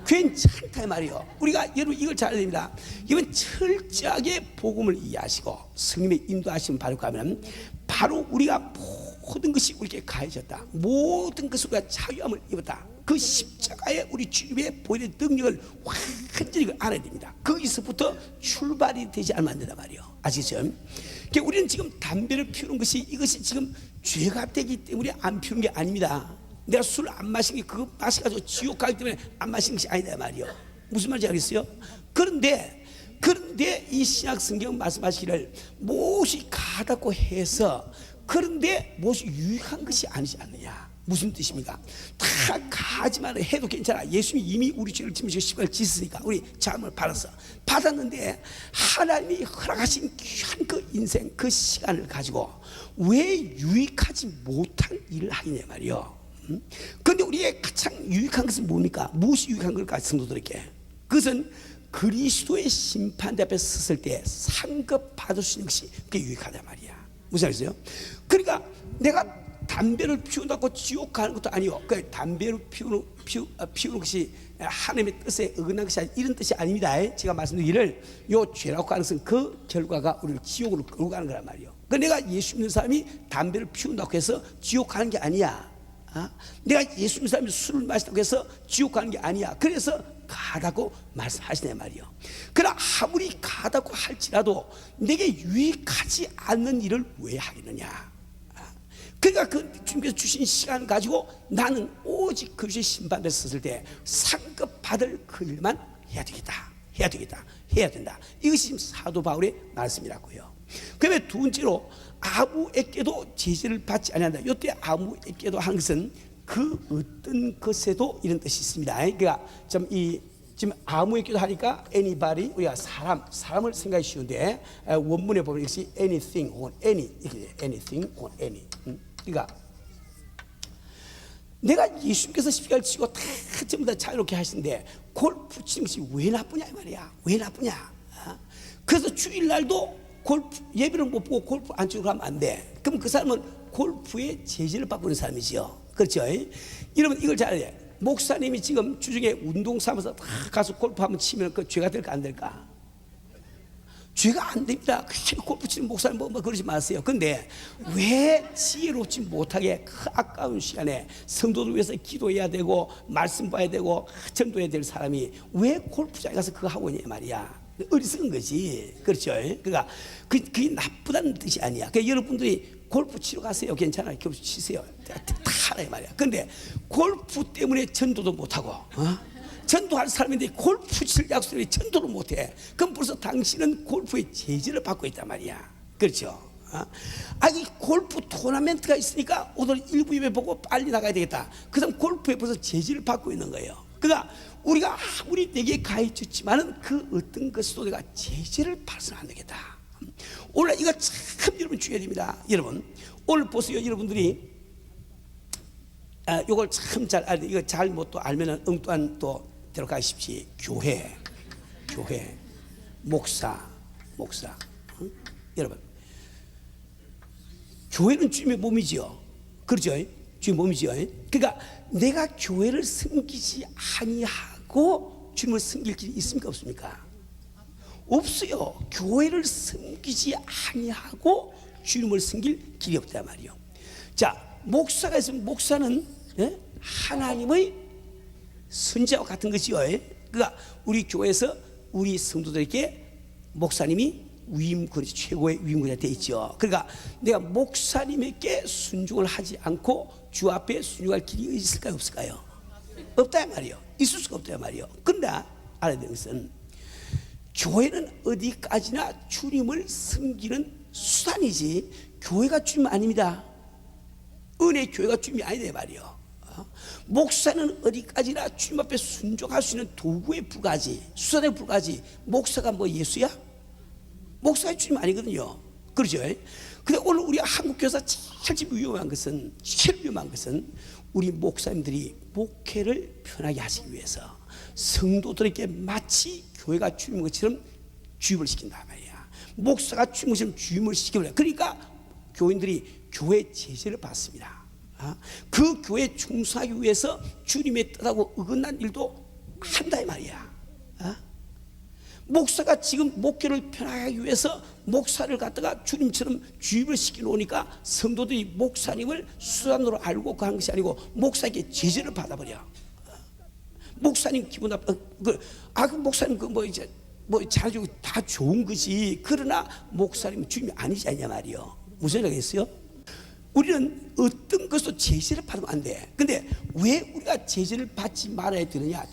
괜찮다 이 말이요. 우리가 여러분 이걸 잘 알아야 됩니다. 이건 철저하게 복음을 이해하시고 성령의 인도하심을 바르고 하면 바로 우리가 모든 것이 우리에게 가해졌다. 모든 것을 우리가 자유함을 입었다. 그 십자가에 우리 주님의 보이는 능력을 완전히 알아야 됩니다. 거기서부터 출발이 되지 않으면 안 된단 말이에요. 아시죠? 그러니까 우리는 지금 담배를 피우는 것이 이것이 지금 죄가 되기 때문에 안 피우는 게 아닙니다. 내가 술 안 마시는 게 그거 마셔가지고 지옥 가기 때문에 안 마시는 것이 아니다 말이요. 무슨 말인지 알겠어요? 그런데 이 신약 성경 말씀하시기를 무엇이 가다고 해서 그런데 무엇이 유익한 것이 아니지 않느냐. 무슨 뜻입니까? 다 가지만 해도 괜찮아. 예수님이 이미 우리 죄를 짊어지고 십자가를 지셨으니까 우리 자음을 받았는데 하나님이 허락하신 귀한 그 인생 그 시간을 가지고 왜 유익하지 못한 일을 하겠냐 말이요. 그런데 우리에게 가장 유익한 것은 뭡니까? 무엇이 유익한 걸까? 성도들에게 그것은 그리스도의 심판대 앞에 섰을 때 상급 받을 수 있는 것이 그게 유익하단 말이야. 무슨 말이세요? 그러니까 내가 담배를 피운다고 지옥 가는 것도 아니요. 그 담배를 피우는 것이 하나님의 뜻에 어긋난 것이 아니, 이런 뜻이 아닙니다. 제가 말씀드리기를 요 죄라고 하는 것은 그 결과가 우리를 지옥으로 끌고 가는 거란 말이에요. 그 내가 예수 믿는 사람이 담배를 피운다고 해서 지옥 가는 게 아니야. 내가 예수 믿는 사람이 술을 마신다고 해서 지옥 가는 게 아니야. 그래서 가다고 말씀하시네 말이요. 그러나 아무리 가다고 할지라도 내게 유익하지 않는 일을 왜 하겠느냐. 그러니까 그 주님께서 주신 시간 가지고 나는 오직 그리스도의 심판에 섰을 때 상급 받을 그 일만 해야 되겠다. 해야 된다. 이것이 지금 사도 바울의 말씀이라고요. 그다음에 두 번째로 아무에게도 제재를 받지 아니한다. 이때 아무에게도 하는 것은 그 어떤 것에도 이런 뜻이 있습니다. 그러니까 지금 아무에게도 하니까 anybody, 우리가 사람을 생각이 쉬운데 원문에 보면 이것이 anything 혹은 any 이렇게 돼요. anything 혹은 any. 그러니까 내가 예수님께서 십자가를 치고 다 전부 다 자유롭게 하시는데 골프 치는 것이 왜 나쁘냐 이 말이야. 왜 나쁘냐. 그래서 주일날도 골프 예배를 못 보고 골프 안 치고 가면 안 돼. 그럼 그 사람은 골프의 제재를 받고 있는 사람이죠. 그렇죠? 여러분 이걸 잘 알아야 돼. 목사님이 지금 주중에 운동 삼아서 다 가서 골프 한번 치면 그 죄가 될까 안 될까? 죄가 안 됩니다. 골프 치는 목사님 뭐 그러지 마세요. 근데 왜 지혜롭지 못하게 그 아까운 시간에 성도들 위해서 기도해야 되고 말씀 봐야 되고 전도해야 될 사람이 왜 골프장에 가서 그거 하고 있냐 말이야. 어리석은 거지. 그렇죠? 그러니까 그게 나쁘다는 뜻이 아니야. 그러니까 여러분들이 골프 치러 가세요. 괜찮아요. 골프 치세요. 다 하라 말이야. 근데 골프 때문에 전도도 못하고 전도할 사람인데 골프 칠 약속을 전도를 못해. 그럼 벌써 당신은 골프의 제재를 받고 있단 말이야. 그렇죠? 이 골프 토너먼트가 있으니까 오늘 1부 예배 보고 빨리 나가야 되겠다. 그 다음 골프에 벌써 제재를 받고 있는 거예요. 그러니까 우리가 아무리 내게 가르쳤지만은 그 어떤 것도 내가 제재를 받아서는 안 되겠다. 오늘 이거 참 여러분 주의해야 됩니다. 여러분 오늘 보세요. 여러분들이 이걸 참 잘 알아야 돼. 이거 잘못 또 알면은 엉뚱한 또 들어가십시오. 교회, 목사. 여러분, 교회는 주님의 몸이지요. 그렇죠? 주님의 몸이지요. 그러니까 내가 교회를 섬기지 아니하고 주님을 섬길 길이 있습니까? 없습니까? 없어요. 교회를 섬기지 아니하고 주님을 섬길 길이 없단 말이요. 자, 목사가 있으면 목사는 하나님의 선지자와 같은 것이요. 그러니까 우리 교회에서 우리 성도들에게 목사님이 위임권이 최고의 위임권이 되어 있죠. 그러니까 내가 목사님에게 순종을 하지 않고 주 앞에 순종할 길이 있을까요? 없을까요? 없다 말이요. 있을 수가 없다 말이요. 그런데 알아야 되는 것은 교회는 어디까지나 주님을 섬기는 수단이지 교회가 주님 아닙니다. 은혜 교회가 주님이 아니다 말이요. 목사는 어디까지나 주님 앞에 순종할 수 있는 도구에 불과하지, 수단에 불과하지. 목사가 뭐 예수야? 목사가 주님 아니거든요. 그렇죠? 근데 오늘 우리 한국 교회에서 제일 위험한 것은 우리 목사님들이 목회를 편하게 하시기 위해서 성도들에게 마치 교회가 주님인 것처럼 주임을 시킨단 말이야. 목사가 주임인 것처럼 주임을 시키려. 그러니까 교인들이 교회 제재를 받습니다. 그 교회에 충성하기 위해서 주님의 뜻하고 어긋난 일도 한다 이 말이야. 목사가 지금 목회를 편하게 하기 위해서 목사를 갖다가 주님처럼 주입을 시켜놓으니까 성도들이 목사님을 수단으로 알고 그 한 것이 아니고 목사에게 제재를 받아버려. 목사님 기분 나빠. 그 목사님 잘해주고 다 좋은 것이, 그러나 목사님 주님이 아니지 않냐 말이요. 무슨 얘기겠어요? 우리는 어떤 것도 제재를 받으면 안 돼. 근데 왜 우리가 제재를 받지 말아야 되느냐?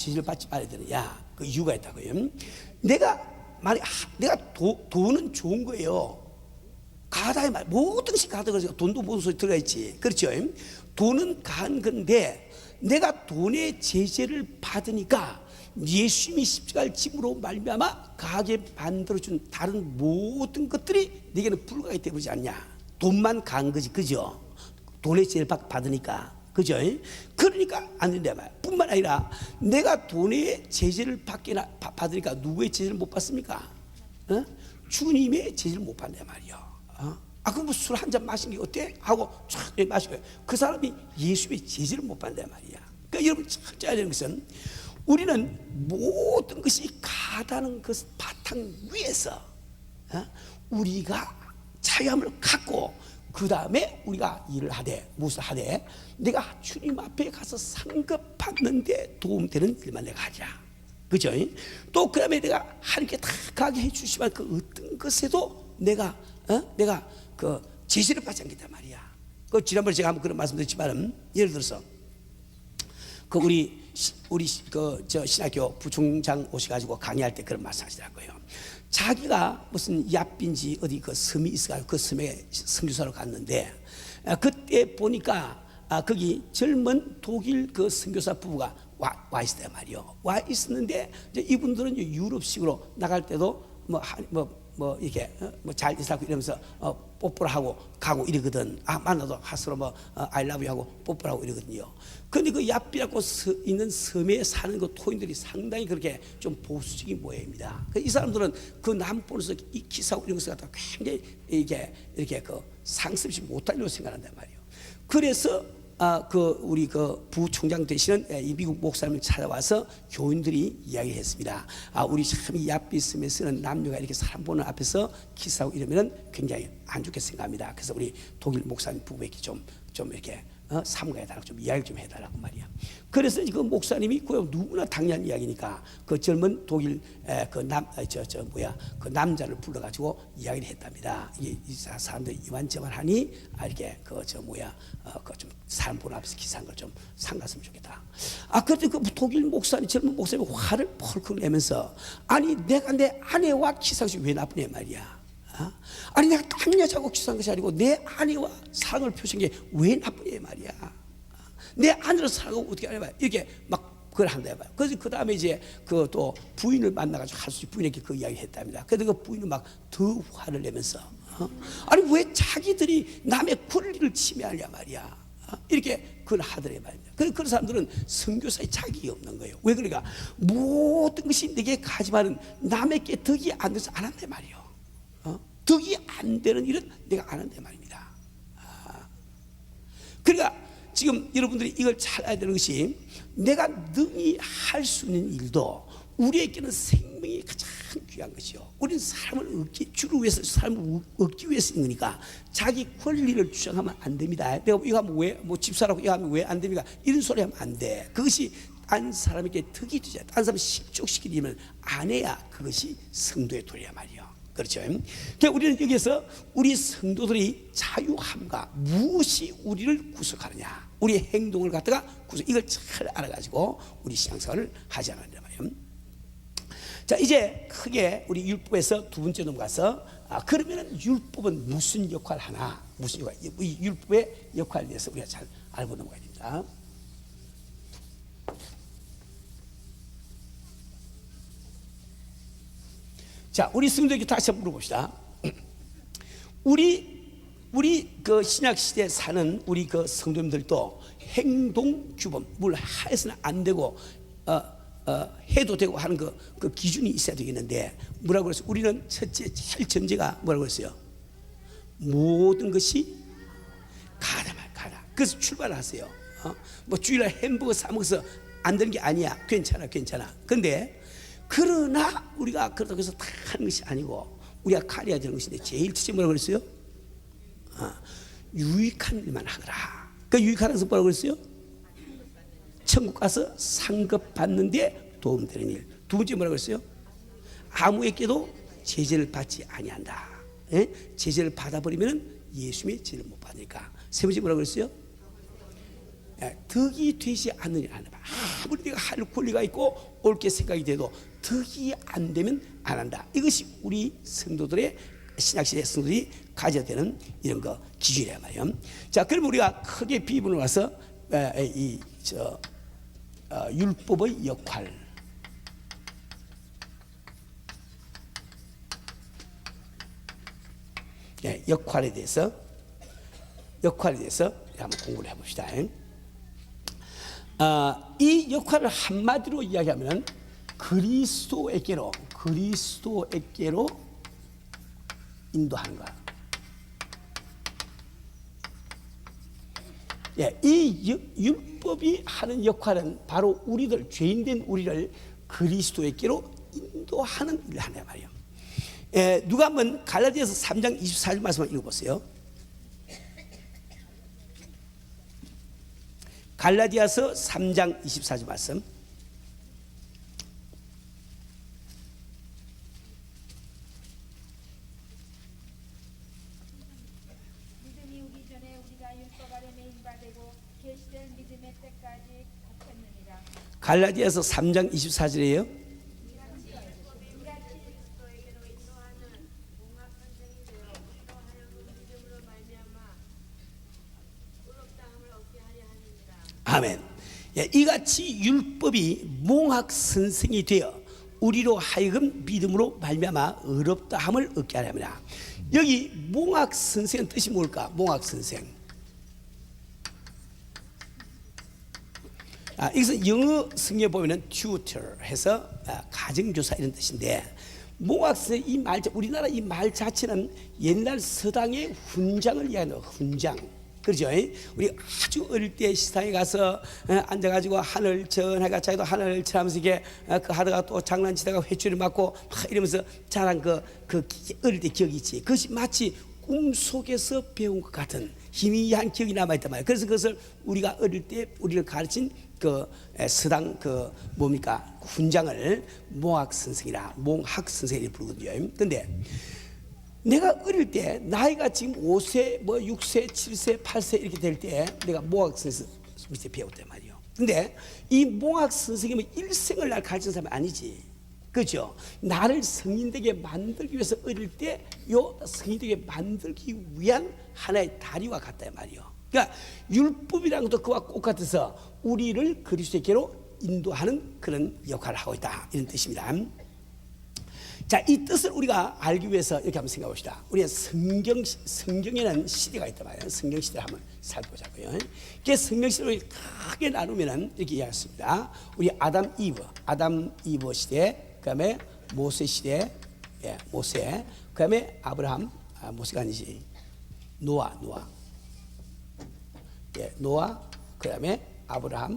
그 이유가 있다고요. 내가 돈은 좋은 거예요. 가다의 말, 모든 것이 가다 그래서 돈도 모든 소리 들어가 있지. 그렇죠? 돈은 가한 건데 내가 돈의 제재를 받으니까 예수님이 십자가를 짐으로 말미암아 가게 만들어준 다른 모든 것들이 내게는 불가하게 되어버리지 않냐. 돈만 간 거지, 그죠? 돈의 제재를 받으니까. 그죠? 그러니까 안 된다 말이야. 뿐만 아니라 내가 돈의 제재를 받으니까 누구의 제재를 못 받습니까? 주님의 제재를 못 받는다 말이야. 그럼 술 한 잔 마신 게 어때? 하고 촥 마시고 그 사람이 예수의 제재를 못 받는다 말이야. 그러니까 여러분 찾아야 되는 것은 우리는 모든 것이 가다는 그 바탕 위에서 우리가 자유함을 갖고 그 다음에 우리가 일을 하되 무엇을 하되 내가 주님 앞에 가서 상급 받는데 도움되는 일만 내가 하자. 그죠? 또 그 다음에 내가 하나님께 다 가게 해주시면 그 어떤 것에도 내가 그 제시를 받지 않겠단 말이야. 그 지난번에 제가 한번 그런 말씀드렸지만 예를 들어서 그 우리 저 신학교 부총장 오셔가지고 강의할 때 그런 말씀하시더라고요. 자기가 무슨 얍빈지 어디 그 섬이 있어가지고 그 섬에 선교사로 갔는데 그때 보니까 거기 젊은 독일 그 선교사 부부가 와 있었단 말이요. 와 있었는데 이제 이분들은 유럽식으로 나갈 때도 뭐 이렇게 잘 지내고 이러면서 뽀뽀를 하고 가고 이러거든. 만나도 서로 I love you 하고 뽀뽀를 하고 이러거든요. 근데 그 얍비라고 있는 섬에 사는 그 토인들이 상당히 그렇게 좀 보수적인 모양입니다. 이 사람들은 그 남본에서 이 기사하고 이런 것을 갖다가 굉장히 이렇게 그 상습시 못하려고 생각한단 말이에요. 그래서 그 우리 그 부총장 되시는 이 미국 목사님을 찾아와서 교인들이 이야기를 했습니다. 우리 참 이 얍비 섬에 쓰는 남녀가 이렇게 사람 보는 앞에서 키스하고 이러면은 굉장히 안 좋게 생각합니다. 그래서 우리 독일 목사님 부부에게 좀 이렇게 삼가해달라고 좀 이야기를 좀 해달라고 말이야. 그래서 그 목사님이 그 누구나 당연한 이야기니까 그 젊은 독일 그 남자를 불러가지고 이야기를 했답니다. 이 사람들이 이만저만하니 이렇게 그 좀 사람 보는 앞에서 기사한 걸 좀 삼갔으면 좋겠다. 그때 그 독일 목사님 젊은 목사님이 화를 펄컥 내면서 아니 내가 내 아내와 기사한 것이 왜 나쁘냐 말이야. 아니 내가 딴 여자하고 키스한 것이 아니고 내 아내와 사랑을 표시한 게 왜 나쁘냐 말이야. 내 아내를 사랑하고 어떻게 하냐 말이야. 이렇게 막 그걸 한다 말이야. 그래서 그 다음에 이제 그 또 부인을 만나가지고 할 수 있는 부인에게 그 이야기 했답니다. 그래서 그 부인은 막 더 화를 내면서 아니 왜 자기들이 남의 권리를 침해하냐 말이야. 이렇게 그걸 하더래 말입니다. 그런 사람들은 선교사의 자격이 없는 거예요. 왜 그러니까 모든 것이 내게 가지만은 남에게 덕이 안 돼서 안 한단 말이에요. 덕이 안 되는 일은 내가 안 한단 말입니다. 그러니까 지금 여러분들이 이걸 잘 알아야 되는 것이 내가 능히 할 수 있는 일도 우리에게는 생명이 가장 귀한 것이요. 우리는 사람을 주를 위해서 사람을 얻기 위해서 있는 거니까 자기 권리를 주장하면 안 됩니다. 내가 이거 하면 왜 집사라고 이거 하면 왜 안 됩니까? 이런 소리 하면 안 돼. 그것이 딴 사람에게 덕이 되지 않아. 딴 사람 실족시키려면 안 해야 그것이 성도의 도리야 말이요. 그렇죠. 그러니까 우리는 여기서 우리 성도들이 자유함과 무엇이 우리를 구속하느냐, 우리의 행동을 갖다가 이걸 잘 알아가지고 우리 신앙생활을 하지 않는단 말이에요. 자, 이제 크게 우리 율법에서 두 번째 넘어가서 그러면은 율법은 무슨 역할을 하나, 무슨 역할, 이 율법의 역할에 대해서 우리가 잘 알고 넘어가야 됩니다. 자, 우리 성도에게 다시 한번 물어봅시다. 우리 그 신약 시대에 사는 우리 그 성도님들도 행동 규범, 뭘 해서는 안 되고 해도 되고 하는 그 기준이 있어야 되겠는데 뭐라고 그랬어요? 우리는 첫째 제일 전제가 뭐라고 그랬어요? 모든 것이 가다. 그래서 출발하세요. 뭐 주일날 햄버거 사 먹어서 안 되는 게 아니야. 괜찮아. 근데 그러나 우리가 그렇다고 해서 다 하는 것이 아니고 우리가 가려야 되는 것인데 제일 첫째 뭐라고 그랬어요? 유익한 일만 하거라. 그 유익한 것은 뭐라고 그랬어요? 천국 가서 상급 받는데 도움되는 일. 두 번째 뭐라고 그랬어요? 아무에게도 제재를 받지 아니한다. 제재를 받아버리면 예수님의 제재를 못 받으니까. 세 번째 뭐라고 그랬어요? 덕이 되지 않는 일 안 해봐. 아무리 내가 할 권리가 있고 옳게 생각이 돼도 덕이 안 되면 안 한다. 이것이 우리 성도들의 신약시대 성도들이 가져야 되는 이런 거 기준이란 말이에요. 자, 그럼 우리가 크게 비분을 와서 율법의 역할, 역할에 대해서 한번 공부를 해봅시다. 이 역할을 한마디로 이야기하면 그리스도에게로 인도하는 거야. 예, 이 율법이 하는 역할은 바로 우리들, 죄인된 우리를 그리스도에게로 인도하는 일을 하는 말이에요. 예, 누가 한번 갈라디아서 3장 24절 말씀을 읽어보세요. 갈라디아서 3장 24절 말씀. 믿음이 오기 전에 우리가 율법 아래 매인 바 되고 계시된 믿음의 때까지 갇혔느니라. 갈라디아서 3장 24절이에요. 아멘. 예, 이같이 율법이 몽학 선생이 되어 우리로 하여금 믿음으로 말미암아 의롭다함을 얻게 하려 합니다. 여기 몽학 선생은 뜻이 뭘까? 몽학 선생. 여기서 영어 성경에 보면은 tutor 해서 가정교사 이런 뜻인데, 몽학 선생 이 말, 우리나라 이 말 자체는 옛날 서당의 훈장을 이야기하는 훈장. 그렇죠? 우리 아주 어릴 때 시상에 가서 앉아가지고 하늘 전해가 자기도 하늘 전하면서 이게 그 하다가 또 장난치다가 회초리 맞고 막 이러면서 자란 그 어릴 때 기억이 있지. 그것이 마치 꿈속에서 배운 것 같은 희미한 기억이 남아있단 말이에요. 그래서 그것을 우리가 어릴 때 우리를 가르친 그 서당 그 뭡니까 훈장을 몽학 선생이라 몽학 선생이 부르거든요. 근데 내가 어릴 때 나이가 지금 5세, 뭐 6세, 7세, 8세 이렇게 될 때 내가 몽학 선생 밑에 배웠단 말이에요. 근데 이 몽학 선생님은 일생을 날 가르친 사람이 아니지. 그죠? 나를 성인되게 만들기 위해서 어릴 때 요 성인되게 만들기 위한 하나의 다리와 같다 말이에요. 그러니까 율법이라는 것도 그와 똑같아서 우리를 그리스도께로 인도하는 그런 역할을 하고 있다 이런 뜻입니다. 자, 이 뜻을 우리가 알기 위해서 이렇게 한번 생각해 봅시다. 우리가 성경에는 시대가 있단 말이에요. 성경 시대를 한번 살펴보자고요. 이게 성경 시대를 크게 나누면은 이렇게 이야기했습니다. 우리 아담 이브 시대, 그다음에 모세 시대, 예, 모세, 그다음에 아브라함, 모세가 아니지, 노아, 예, 노아, 그다음에 아브라함,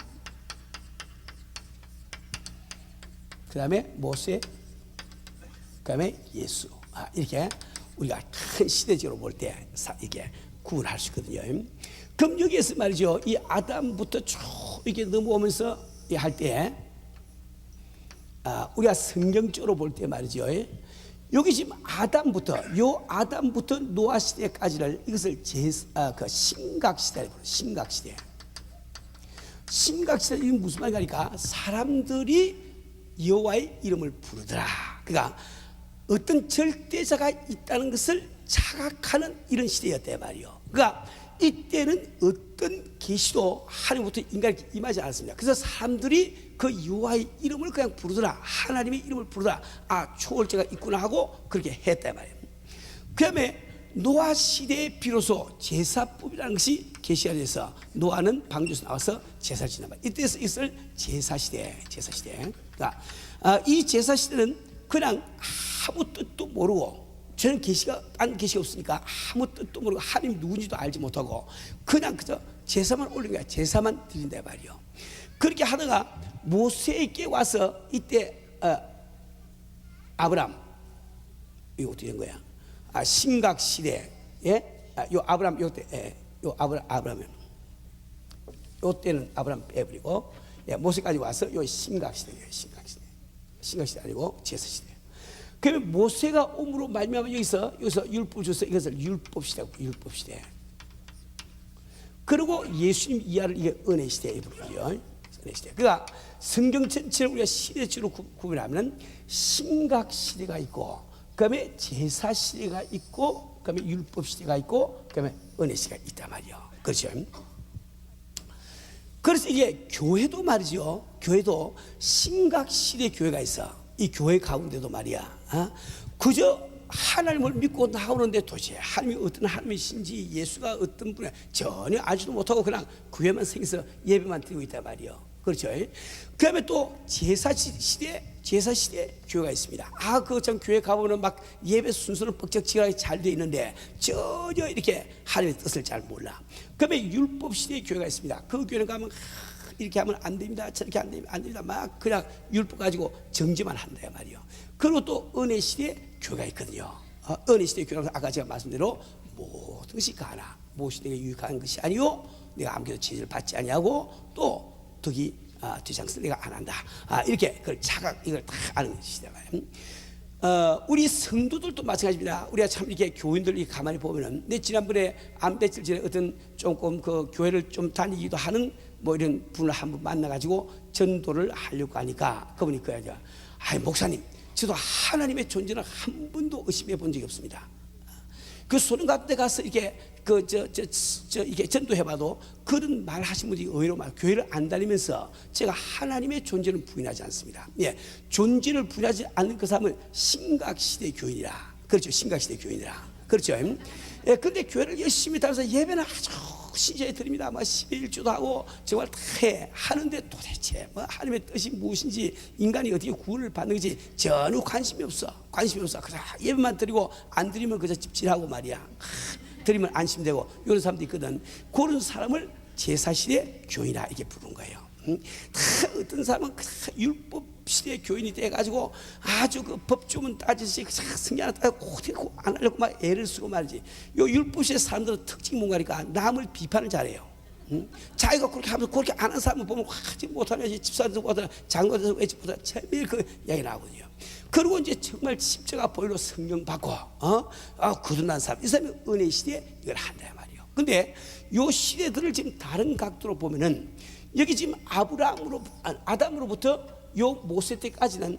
그다음에 모세. 그다음에 예수. 이렇게 우리가 큰 시대적으로 볼 때 이렇게 구분할 수 있거든요. 그럼 여기에서 말이죠, 이 아담부터 쭉 이렇게 넘어오면서 할 때, 우리가 성경적으로 볼 때 말이죠, 여기 지금 아담부터 노아 시대까지를 이것을 그 심각 시대를 부르는 심각 시대. 심각 시대 이게 무슨 말이니까 사람들이 여호와의 이름을 부르더라. 그러니까 어떤 절대자가 있다는 것을 자각하는 이런 시대였대 말이요. 그러니까 이때는 어떤 계시도 하나님부터 인간에게 임하지 않았습니다. 그래서 사람들이 그 여호와의 이름을 그냥 부르더라. 하나님의 이름을 부르더라. 초월자가 있구나 하고 그렇게 했단 말이에요. 그 다음에 노아 시대에 비로소 제사법이라는 것이 계시가 돼서 노아는 방주에서 나와서 제사를 지낸 말이에요. 이때에서 있을 제사시대. 그러니까 이 제사시대는 그냥 아무 뜻도 모르고, 저는 딴 계시가 없으니까 아무 뜻도 모르고 하나님 누군지도 알지 못하고 그냥 그저 제사만 올린 거야. 제사만 드린다 말이요. 그렇게 하다가 모세에게 와서 이때 아브람 이거 어떻게 된 거야? 심각 시대, 예? 요 아브람 요때, 요 아브람 요 때는 아브람 빼버리고, 예, 모세까지 와서 요 심각 시대예요. 심각 시대 아니고 제사 시대. 그러면 모세가 옴으로 말미암아 여기서 율법 줘서 이것을 율법 시대고 율법 시대. 그리고 예수님 이하를 이게 은혜 시대에 부르죠. 은혜 시대. 그러니까 성경 전체를 우리가 시대적으로 구분하면 심각 시대가 있고, 그다음에 제사 시대가 있고, 그다음에 율법 시대가 있고, 그다음에 은혜 시대가 있단 말이에요. 그렇죠? 그래서 이게 교회도 말이죠. 교회도 심각 시대 교회가 있어. 이 교회 가운데도 말이야. 그저 하나님을 믿고 나오는데 도대체 하나님이 어떤 하나님이신지, 예수가 어떤 분이 전혀 알지도 못하고 그냥 교회만 생겨서 예배만 드리고 있단 말이에요. 그렇죠? 그다음에 또 제사 시대 교회가 있습니다. 그 참 교회 가보면 막 예배 순서는 뻑적지근하게 잘 돼 있는데 전혀 이렇게 하나님의 뜻을 잘 몰라. 그다음에 율법 시대의 교회가 있습니다. 그 교회는 가면 이렇게 하면 안 됩니다. 저렇게 안 됩니다. 막 그냥 율법 가지고 정죄만 한다 말이요. 그리고 또 은혜 시대 교회가 있거든요. 은혜 시대 교회는 아까 제가 말씀대로 모든 것이 가나 무엇이 내게 유익한 것이 아니요 내가 아무개도 제재를 받지 아니하고 또 덕이 뒤장서 내가 안 한다. 이렇게 그걸 자각 이걸 다 아는 시대 말이에요. 우리 성도들도 마찬가지입니다. 우리가 참 이렇게 교인들이 가만히 보면은 내 지난번에 암대칠 전에 어떤 조금 그 교회를 좀 다니기도 하는 뭐 이런 분을 한번 만나가지고 전도를 하려고 하니까 그분이 그야죠. 목사님, 저도 하나님의 존재는 한 번도 의심해 본 적이 없습니다. 그 소련 같은 데 가서 이렇게 이게 전도해봐도 그런 말 하신 분들이 의외로 많아요. 교회를 안 다니면서 제가 하나님의 존재는 부인하지 않습니다. 예, 존재를 부인하지 않는 그 사람은 신각시대 교인이라. 그렇죠. 신각시대 교인이라. 그렇죠. 예, 근데 교회를 열심히 다녀서 예배는 아주 신실하게 드립니다. 뭐 11주도 하고 정말 다 하는데 도대체 뭐 하나님의 뜻이 무엇인지 인간이 어떻게 구원을 받는 건지 전혀 관심이 없어. 그냥 예배만 드리고 안 드리면 그저 찝찝하고 말이야. 드리면 안심되고 이런 사람도 있거든. 그런 사람을 제사시대 교인이라 이렇게 부르는 거예요. 다 어떤 사람은 율법 시대 교인이 돼가지고 아주 그 법조문 따지듯이 승리 하나 따고 안 하려고 막 애를 쓰고 말이지. 요 율법 시대 사람들은 특징이 뭔가니까 남을 비판을 잘해요. 자기가 그렇게 하면서 그렇게 안 하는 사람을 보면 하지 못하면 집사도 못하나 장로도 외치 못하나 제일 그 이야기 나오거든요. 그리고 이제 정말 십자가 보혈로 성령 받고 거듭난 사람, 이 사람이 은혜 시대에 이걸 한다 말이에요. 근데 요 시대들을 지금 다른 각도로 보면은 여기 지금 아담으로부터 요 모세 때까지는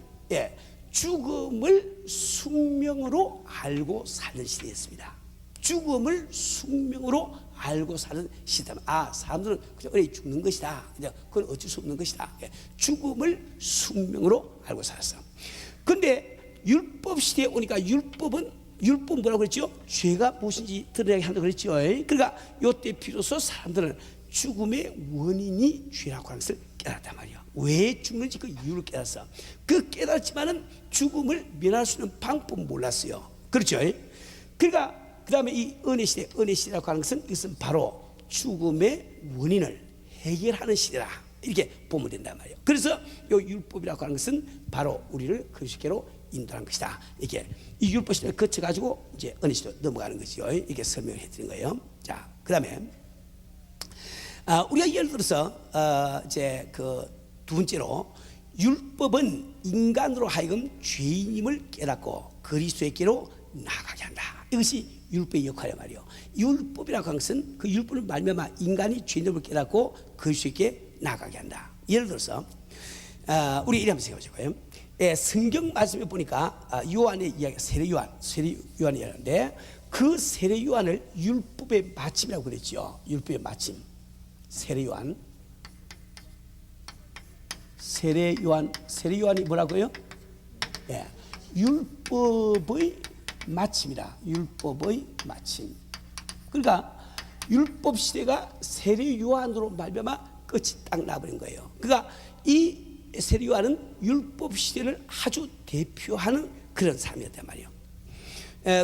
죽음을 숙명으로 알고 사는 시대였습니다. 죽음을 숙명으로 알고 사는 시대. 사람들은 그냥 은혜 죽는 것이다. 그건 어쩔 수 없는 것이다. 죽음을 숙명으로 알고 살았어. 근데 율법 시대에 오니까 율법 뭐라고 그랬죠? 죄가 무엇인지 드러나게 한다고 그랬죠. 그러니까 요때 비로소 사람들은 죽음의 원인이 죄라고 하는 것을 깨달았단 말이에요. 왜 죽는지 그 이유를 깨달았어. 그 깨달았지만은 죽음을 면할 수 있는 방법은 몰랐어요. 그렇죠? 그러니까 그 다음에 이 은혜시대라고 하는 것은 이것은 바로 죽음의 원인을 해결하는 시대라 이렇게 보면 된단 말이에요. 그래서 이 율법이라고 하는 것은 바로 우리를 그리스도께로 인도하는 것이다. 이게 이 율법 시대를 거쳐가지고 이제 은혜시대로 넘어가는 것이요. 이렇게 설명을 해드린 거예요. 자, 그 다음에 우리가 예를 들어서 이제 그 두 번째로 율법은 인간으로 하여금 죄인임을 깨닫고 그리스도께로 나가게 한다. 이것이 율법의 역할이란 말이에요. 율법이라고 하는 것은 그 율법을 말미암아 인간이 죄인임을 깨닫고 그리스도께 나가게 한다. 예를 들어서 우리 이렇게 한번 생각해보자고요. 성경 말씀에 보니까 요한의 이야기, 세례 요한이 이야기하는데 그 세례 요한을 율법의 마침이라고 그랬죠. 율법의 마침. 세례 요한이 뭐라고요? 율법의 마침이다. 율법의 마침. 그러니까 율법 시대가 세례 요한으로 말미암아 끝이 딱 나버린 거예요. 그러니까 이 세례 요한은 율법 시대를 아주 대표하는 그런 사람이었단 말이에요.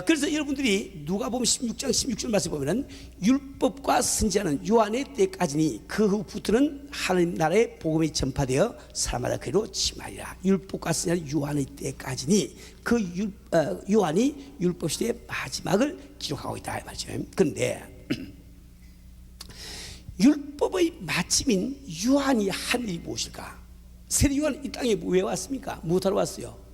그래서 여러분들이 누가복음 16장 16절 말씀 보면은 율법과 선지자는 요한의 때까지니 그 후부터는 하나님 나라의 복음이 전파되어 사람마다 그로 침하리라. 율법과 선지자는 요한의 때까지니 그 요한이 율법 시대의 마지막을 기록하고 있다 말이죠. 그런데 율법의 마침인 요한이 한 일이 무엇일까? 세례 요한은 이 땅에 왜 왔습니까? 무엇하러 왔어요?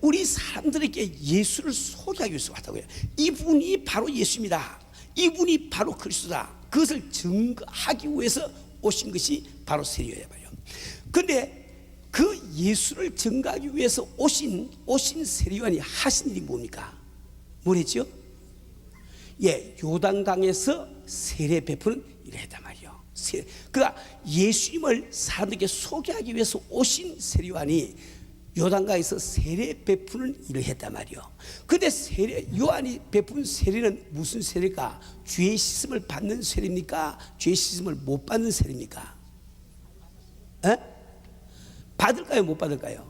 우리 사람들에게 예수를 소개하기 위해서 왔다고요. 이분이 바로 예수입니다. 이분이 바로 그리스도다. 그것을 증거하기 위해서 오신 것이 바로 세례 요한이에요. 그런데 그 예수를 증거하기 위해서 오신 세례 요한이 하신 일이 뭡니까? 뭐랬죠? 요단강에서 세례 베푸는 일을 했단 말이에요. 그러니까 예수님을 사람들에게 소개하기 위해서 오신 세례 요한이 요단강에서 세례 베푸는 일을 했단 말이에요. 근데 요한이 베푼 세례는 무슨 세례일까? 죄의 씻음을 받는 세례입니까? 죄의 씻음을 못 받는 세례입니까? 에? 받을까요? 못 받을까요?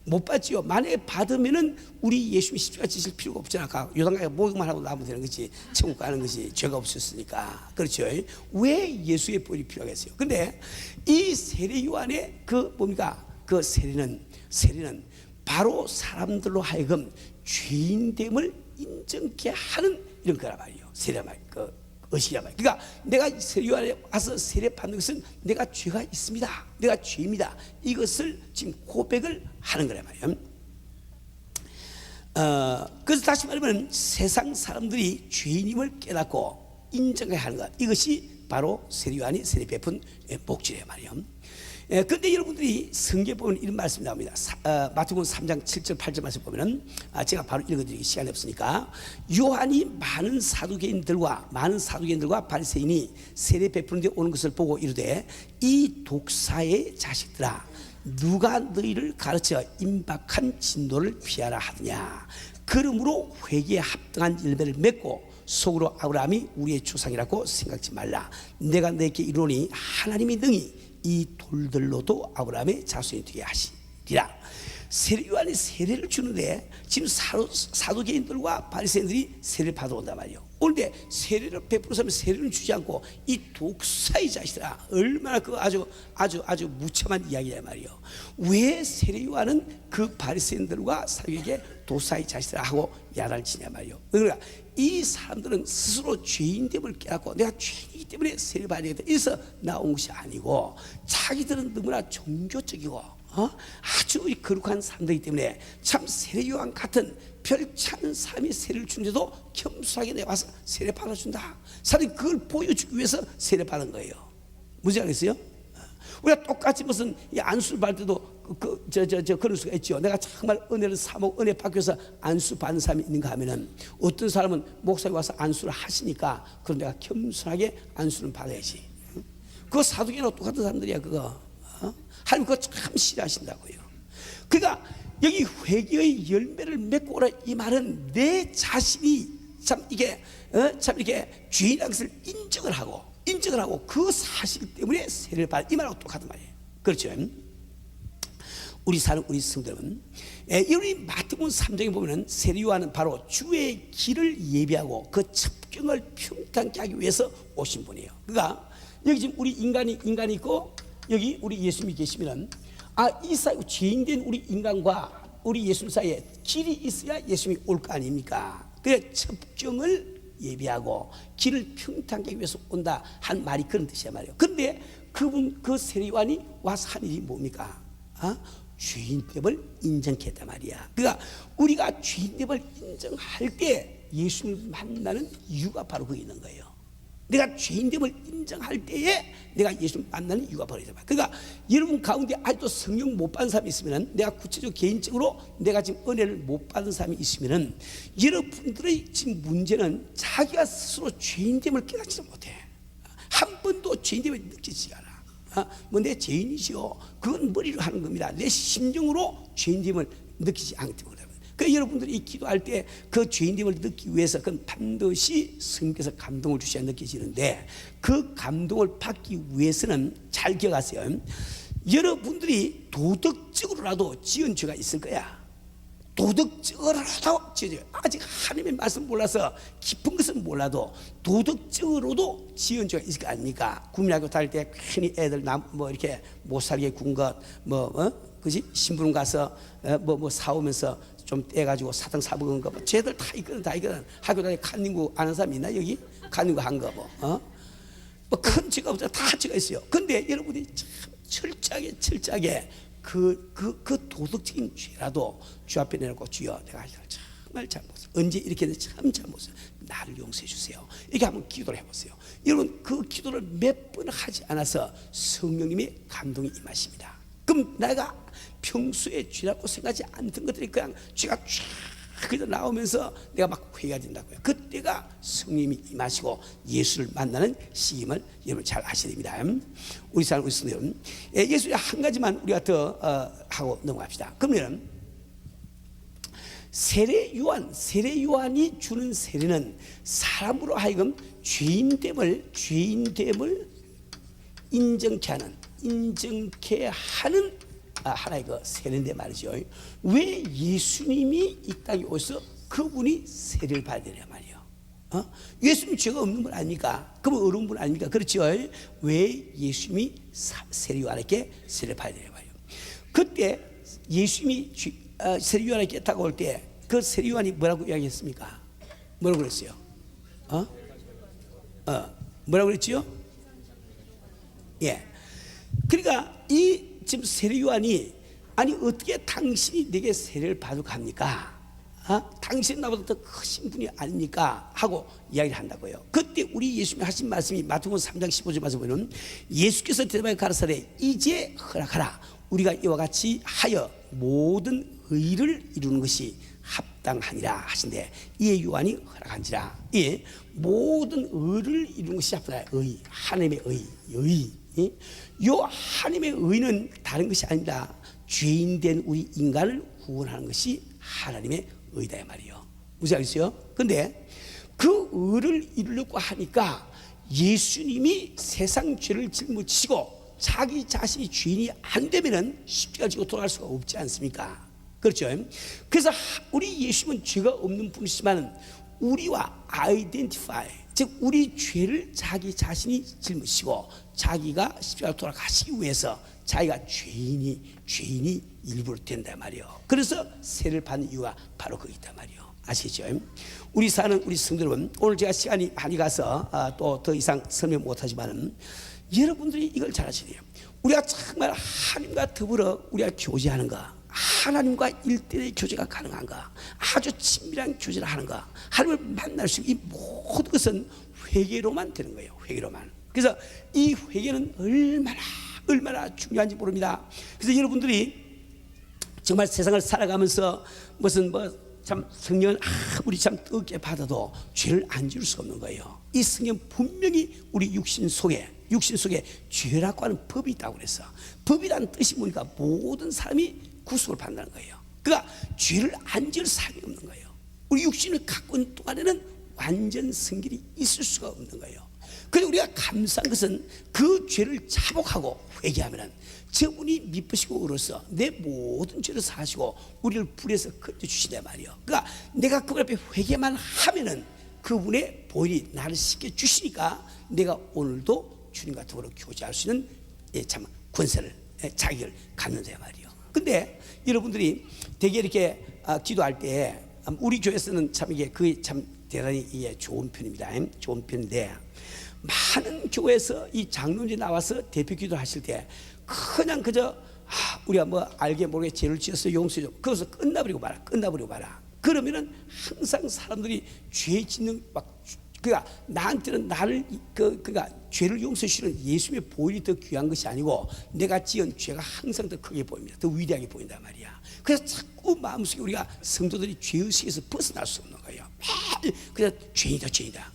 못 받지요. 만약에 받으면은 우리 예수님 십자가 지실 필요가 없잖아. 요단강에 목욕만 하고 나면 되는 거지. 천국 가는 것이 죄가 없었으니까. 그렇죠. 왜 예수의 보혈이 필요하겠어요? 근데 이 세례 요한의 그 뭡니까? 그 세례는 바로 사람들로 하여금 죄인됨을 인정케 하는 이런 거란 말이에요. 세례 말, 그 의식이란 말이에요. 그러니까 내가 세례 요한에 와서 세례 받는 것은 내가 죄가 있습니다. 내가 죄입니다. 이것을 지금 고백을 하는 거란 말이에요. 그래서 다시 말하면 세상 사람들이 죄인임을 깨닫고 인정해야 하는 것, 이것이 바로 세례 요한이 세례 베푼 목적이란 말이에요. 그런데 여러분들이 성경에 보면 이런 말씀이 나옵니다. 마태복음 3장 7절 8절 말씀 보면은 제가 바로 읽어드리기 시간이 없으니까, 요한이 많은 사두개인들과 바리새인이 세례 베푸는 데 오는 것을 보고 이르되, 이 독사의 자식들아, 누가 너희를 가르쳐 임박한 진노를 피하라 하느냐. 그러므로 회개에 합당한 열매를 맺고 속으로 아브라함이 우리의 조상이라고 생각지 말라. 내가 너에게 이르노니 하나님이 능히 이 돌들로도 아브라함의 자손이 되게 하시리라. 세례 요한이 세례를 주는데 지금 사두개인들과 바리새인들이 세례를 받으러 온단 말이에요. 그런데 세례를 베푸는 사람은 세례를 주지 않고 이 독사의 자식들아, 얼마나 그 아주 무참한 이야기란 말이에요. 왜 세례 요한은 그 바리새인들과 사두개인에게 독사의 자식들아 하고 야단을 치냐 말이에요. 그러니까 이 사람들은 스스로 죄인됨을 깨닫고 내가 죄인이기 때문에 세례를 받아야 되겠다, 이래서 나온 것이 아니고, 자기들은 너무나 종교적이고 아주 거룩한 사람들이기 때문에 참 세례 요한 같은 별찮은 사람이 세례를 주는데도 겸손하게 내가 와서 세례 받아준다, 사람이 그걸 보여주기 위해서 세례 받은 거예요. 무지 않겠어요? 우리가 똑같이 무슨 안수를 받을 때도 그럴 수가 있죠. 내가 정말 은혜를 사먹 은혜 받고서 안수 받는 사람이 있는가 하면은, 어떤 사람은 목사님 와서 안수를 하시니까 그럼 내가 겸손하게 안수를 받아야지. 그거 사두개나 똑같은 사람들이야. 그거 하나님 그거 참 싫어하신다고요. 그러니까 여기 회개의 열매를 맺고 오라, 이 말은 내 자신이 참 이게 이렇게 죄인이라는 것을 인정을 하고 그 사실 때문에 세례를 받아, 이 말하고 똑같은 말이에요. 그렇죠? 우리 성도는 우리 마태복음 3장에 보면은 세례 요한은 바로 주의 길을 예비하고 그 첩경을 평탄케 하기 위해서 오신 분이에요. 그러니까 여기 지금 우리 인간이 있고 여기 우리 예수님이 계시면은, 이 사이 죄인된 우리 인간과 우리 예수님 사이에 길이 있어야 예수님이 올 거 아닙니까? 그래 첩경을 예비하고 길을 평탄하게 위해서 온다 한 말이 그런 뜻이야 말이에요. 그런데 그 세례 요한이 와서 한 일이 뭡니까? 죄인됨을 인정케 했단 말이야. 그러니까 우리가 죄인됨을 인정할 때 예수님을 만나는 이유가 바로 거기 있는 거예요. 내가 죄인됨을 인정할 때에 내가 예수를 만나는 이유가 바로 있단 말이야. 그러니까 여러분 가운데 아직도 성령 못 받은 사람이 있으면, 내가 구체적으로 개인적으로 내가 지금 은혜를 못 받은 사람이 있으면, 여러분들의 지금 문제는 자기가 스스로 죄인됨을 깨닫지 못해. 한 번도 죄인됨을 느끼지 않아. 내 죄인이지요. 그건 머리로 하는 겁니다. 내 심정으로 죄인됨을 느끼지 않기 때문에. 그 여러분들이 기도할 때 그 죄인됨을 느끼기 위해서 그건 반드시 성령께서 감동을 주셔야 느껴지는데, 그 감동을 받기 위해서는 잘 기억하세요. 여러분들이 도덕적으로라도 지은 죄가 있을 거야. 도덕적으로라도 지은 죄, 아직 하나님의 말씀 몰라서 깊은 것은 몰라도 도덕적으로도 지은 죄가 있을 거 아닙니까? 국민학교 다닐 때 괜히 애들 이렇게 못 살게 군 것 그지? 신부름 가서 사오면서 좀 떼가지고 사탕 사먹은 거, 쟤들 다 있거든. 학교 다니는 칸닝구 아는 사람 있나 여기? 칸닝구 한 거 큰 죄가 없잖아. 다 죄가 있어요. 근데 여러분이 참 철저하게 그 도덕적인 죄라도 주 앞에 내놓고, 주여 내가 이걸 정말 잘못했어. 언제 이렇게 했는지 참 잘못했어. 나를 용서해 주세요. 이렇게 한번 기도를 해보세요. 여러분 그 기도를 몇 번 하지 않아서 성령님의 감동이 임하십니다. 그럼 내가 평소에 죄라고 생각하지 않던 것들이 그냥 죄가 쫙 그냥 나오면서 내가 막 회개가 된다고요. 그때가 성령님이 임하시고 예수를 만나는 시임을 여러분 잘 아셔야 됩니다. 우리 성도들, 예수의 한 가지만 우리가 더 하고 넘어갑시다. 그러면 세례 요한이 주는 세례는 사람으로 하여금 죄인됨을 인정케 하는, 인정케 하는 하나의 그 세례인데 말이죠. 왜 예수님이 이 땅에 오셔서 그분이 세례를 받아야 되냐 말이에요. 예수님 죄가 없는 분 아닙니까? 그분 어려운 분 아닙니까? 그렇죠. 왜 예수님이 세례 요한에게 세례를 받아야 되냐 말이에요. 그때 예수님이 세례 요한에게 딱 올 때 그 세례 요한이 뭐라고 이야기했습니까? 뭐라고 그랬어요? 뭐라고 그랬지요? 예. 그러니까 이 지금 세례 요한이 아니 어떻게 당신이 내게 세례를 받으러 갑니까? 당신 나보다 더 크신 분이 아닙니까? 하고 이야기를 한다고요. 그때 우리 예수님이 하신 말씀이 마태복음 3장 15절 말씀 보면 예수께서 대답하여 가라사대 이제 허락하라. 우리가 이와 같이 하여 모든 의를 이루는 것이 합당하니라 하신데 이에 요한이 허락한지라. 예, 모든 의를 이루는 것이 합당하라. 의, 하나님의 의. 요 하나님의 의는 다른 것이 아닙니다. 죄인된 우리 인간을 구원하는 것이 하나님의 의다 말이요. 무슨 알겠어요? 근데 그 의를 이루려고 하니까 예수님이 세상 죄를 짊어지시고 자기 자신이 죄인이 안 되면은 십자가 지고 돌아갈 수가 없지 않습니까? 그렇죠? 그래서 우리 예수님은 죄가 없는 분이시지만 우리와 아이덴티파이, 즉 우리 죄를 자기 자신이 짊으시고 자기가 십자가 돌아가시기 위해서 자기가 죄인이 일부러 된다 말이요. 그래서 세례를 받는 이유가 바로 거기다 말이요. 아시죠? 우리 사는 우리 성도 여러분, 오늘 제가 시간이 많이 가서 또 더 이상 설명 못하지만 여러분들이 이걸 잘 아셔야 돼요. 우리가 정말 하나님과 더불어 우리가 교제하는가, 하나님과 일대의 교제가 가능한가, 아주 친밀한 교제를 하는가, 하나님을 만날 수 있는 이 모든 것은 회개로만 되는 거예요. 회개로만. 그래서 이 회개는 얼마나 중요한지 모릅니다. 그래서 여러분들이 정말 세상을 살아가면서 무슨 참 성령을 아무리 참 뜨겁게 받아도 죄를 안 지을 수가 없는 거예요. 이 성령 분명히 우리 육신 속에 죄라고 하는 법이 있다고 그래서 법이라는 뜻이 뭐니까 모든 사람이 구속을 받는다는 거예요. 그러니까 죄를 안 지을 사람이 없는 거예요. 우리 육신을 갖고 있는 동안에는 완전 성결이 있을 수가 없는 거예요. 그래서 우리가 감사한 것은 그 죄를 자복하고 회개하면 저분이 미쁘시고 어로서 내 모든 죄를 사하시고 우리를 불에서 건져주시단 말이에요. 그러니까 내가 그분 앞에 회개만 하면은 그분의 보혈이 나를 씻겨 주시니까 내가 오늘도 주님과 더불어 교제할 수 있는 참 권세를 자격을 갖는다 말이에요. 근데 여러분들이 되게 이렇게 기도할 때 우리 교회에서는 참 이게 그게 참 대단히 이게 좋은 편입니다. 좋은 편인데 많은 교회에서 이 장로님이 나와서 대표 기도를 하실 때 그냥 그저 우리가 뭐 알게 모르게 죄를 지어서 용서해 줘. 그것을 끝나버리고 봐라. 그러면은 항상 사람들이 죄 짓는 그러니까 나한테는 나를 그러니까 죄를 용서해 주시는 예수님의 보혈이 더 귀한 것이 아니고 내가 지은 죄가 항상 더 크게 보입니다. 더 위대하게 보인단 말이야. 그래서 자꾸 마음속에 우리가 성도들이 죄의식에서 벗어날 수 없는 거예요. 그냥 죄인이다.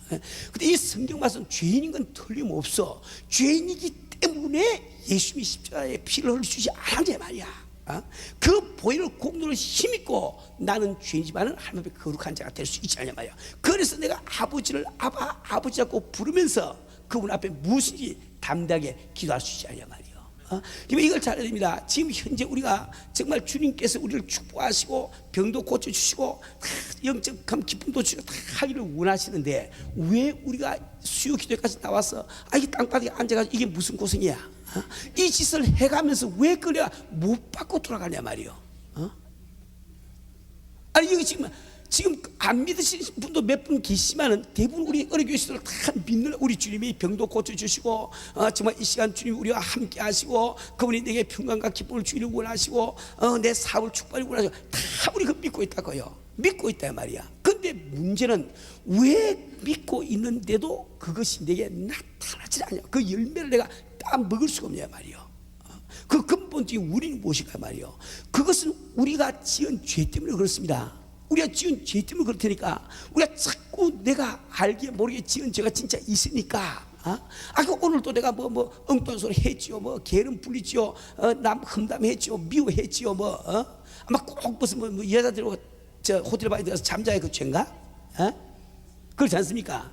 근데 이 성경 말씀 죄인인 건 틀림없어. 죄인이기 때문에 예수님이 십자가에 피를 흘려주지 않았냐 말이야. 그 보혈을 공로를 힘입고 나는 죄인이지만 하나님 앞에 거룩한 자가 될 수 있지 않냐 말이야. 그래서 내가 아버지를 아버지라고 부르면서 그분 앞에 무엇인지 담대하게 기도할 수 있지 않냐 말이야. 이걸 잘해야 됩니다. 지금 현재 우리가 정말 주님께서 우리를 축복하시고 병도 고쳐주시고 영적한 기쁨도 주시고 다 하기를 원하시는데 왜 우리가 수요 기도까지 나와서 이 땅바닥에 앉아가지고 이게 무슨 고생이야? 이 짓을 해가면서 왜 그래 못 받고 돌아가냐 말이요. 아니 여기 지금 안 믿으시는 분도 몇 분 계시지만은 대부분 우리 어린 교회들은 다 믿는 우리 주님이 병도 고쳐주시고 정말 이 시간 주님 우리와 함께 하시고 그분이 내게 평강과 기쁨을 주기를 원하시고 내 사업을 축복하기를 원하시고 다 우리 그 믿고 있다고요. 믿고 있다 말이야. 근데 문제는 왜 믿고 있는데도 그것이 내게 나타나지 않냐. 그 열매를 내가 다 먹을 수가 없냐 말이요. 그 근본적인 우리는 무엇인가 말이요. 그것은 우리가 지은 죄 때문에 그렇습니다. 우리가 지은 죄 때문에 그렇다니까. 우리가 자꾸 내가 알게 모르게 지은 죄가 진짜 있으니까. 그 오늘도 내가 뭐 엉뚱한 소리 했지요. 뭐 게으름 불리지요. 남 험담했지요. 미워했지요. 아마 꼭 무슨 뭐 여자들하고 저 호텔 방에 들어가서 잠자야 그 죄인가? 그렇지 않습니까?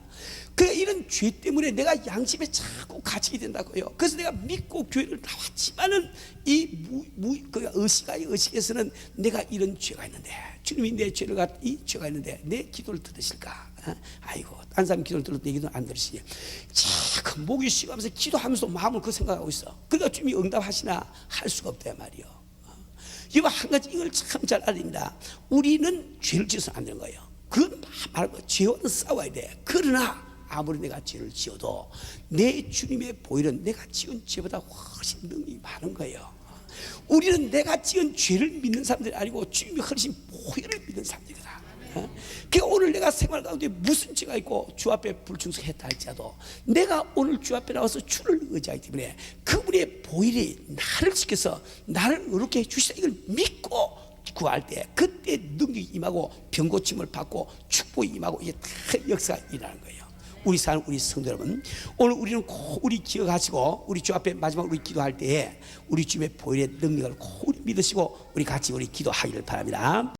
그러니까 이런 죄 때문에 내가 양심에 자꾸 갇히게 된다고요. 그래서 내가 믿고 교회를 나왔지만은 그 의식에서는 내가 이런 죄가 있는데, 주님이 내 죄를 이 죄가 있는데 내 기도를 들으실까? 아이고, 딴 사람 기도를 들어도 내 기도는 안 들으시니 자꾸 목이 쉬가면서 기도하면서 마음을 그 생각하고 있어. 그러니까 주님이 응답하시나? 할 수가 없단 말이요. 이거 한 가지, 이걸 참 잘 알아야 됩니다. 우리는 죄를 지어서는 안 되는 거예요. 그건 말고 죄와는 싸워야 돼. 그러나 아무리 내가 죄를 지어도 내 주님의 보혈은 내가 지은 죄보다 훨씬 능력이 많은 거예요. 우리는 내가 지은 죄를 믿는 사람들이 아니고 주님이 훨씬 보혈을 믿는 사람들이다. 그러니까 오늘 내가 생활 가운데 무슨 죄가 있고 주 앞에 불충성했다 할지라도 내가 오늘 주 앞에 나와서 주를 의지하기 때문에 그분의 보혈이 나를 지켜서 나를 의롭게 해주시다, 이걸 믿고 구할 때 그때 능력이 임하고 병고침을 받고 축복이 임하고 이게 다 역사가 일어나는 거예요. 우리 사는 우리 성도 여러분, 오늘 우리는 우리 기억하시고 우리 주 앞에 마지막 우리 기도할 때에 우리 주님의 보혈의 능력을 믿으시고 우리 같이 우리 기도하기를 바랍니다.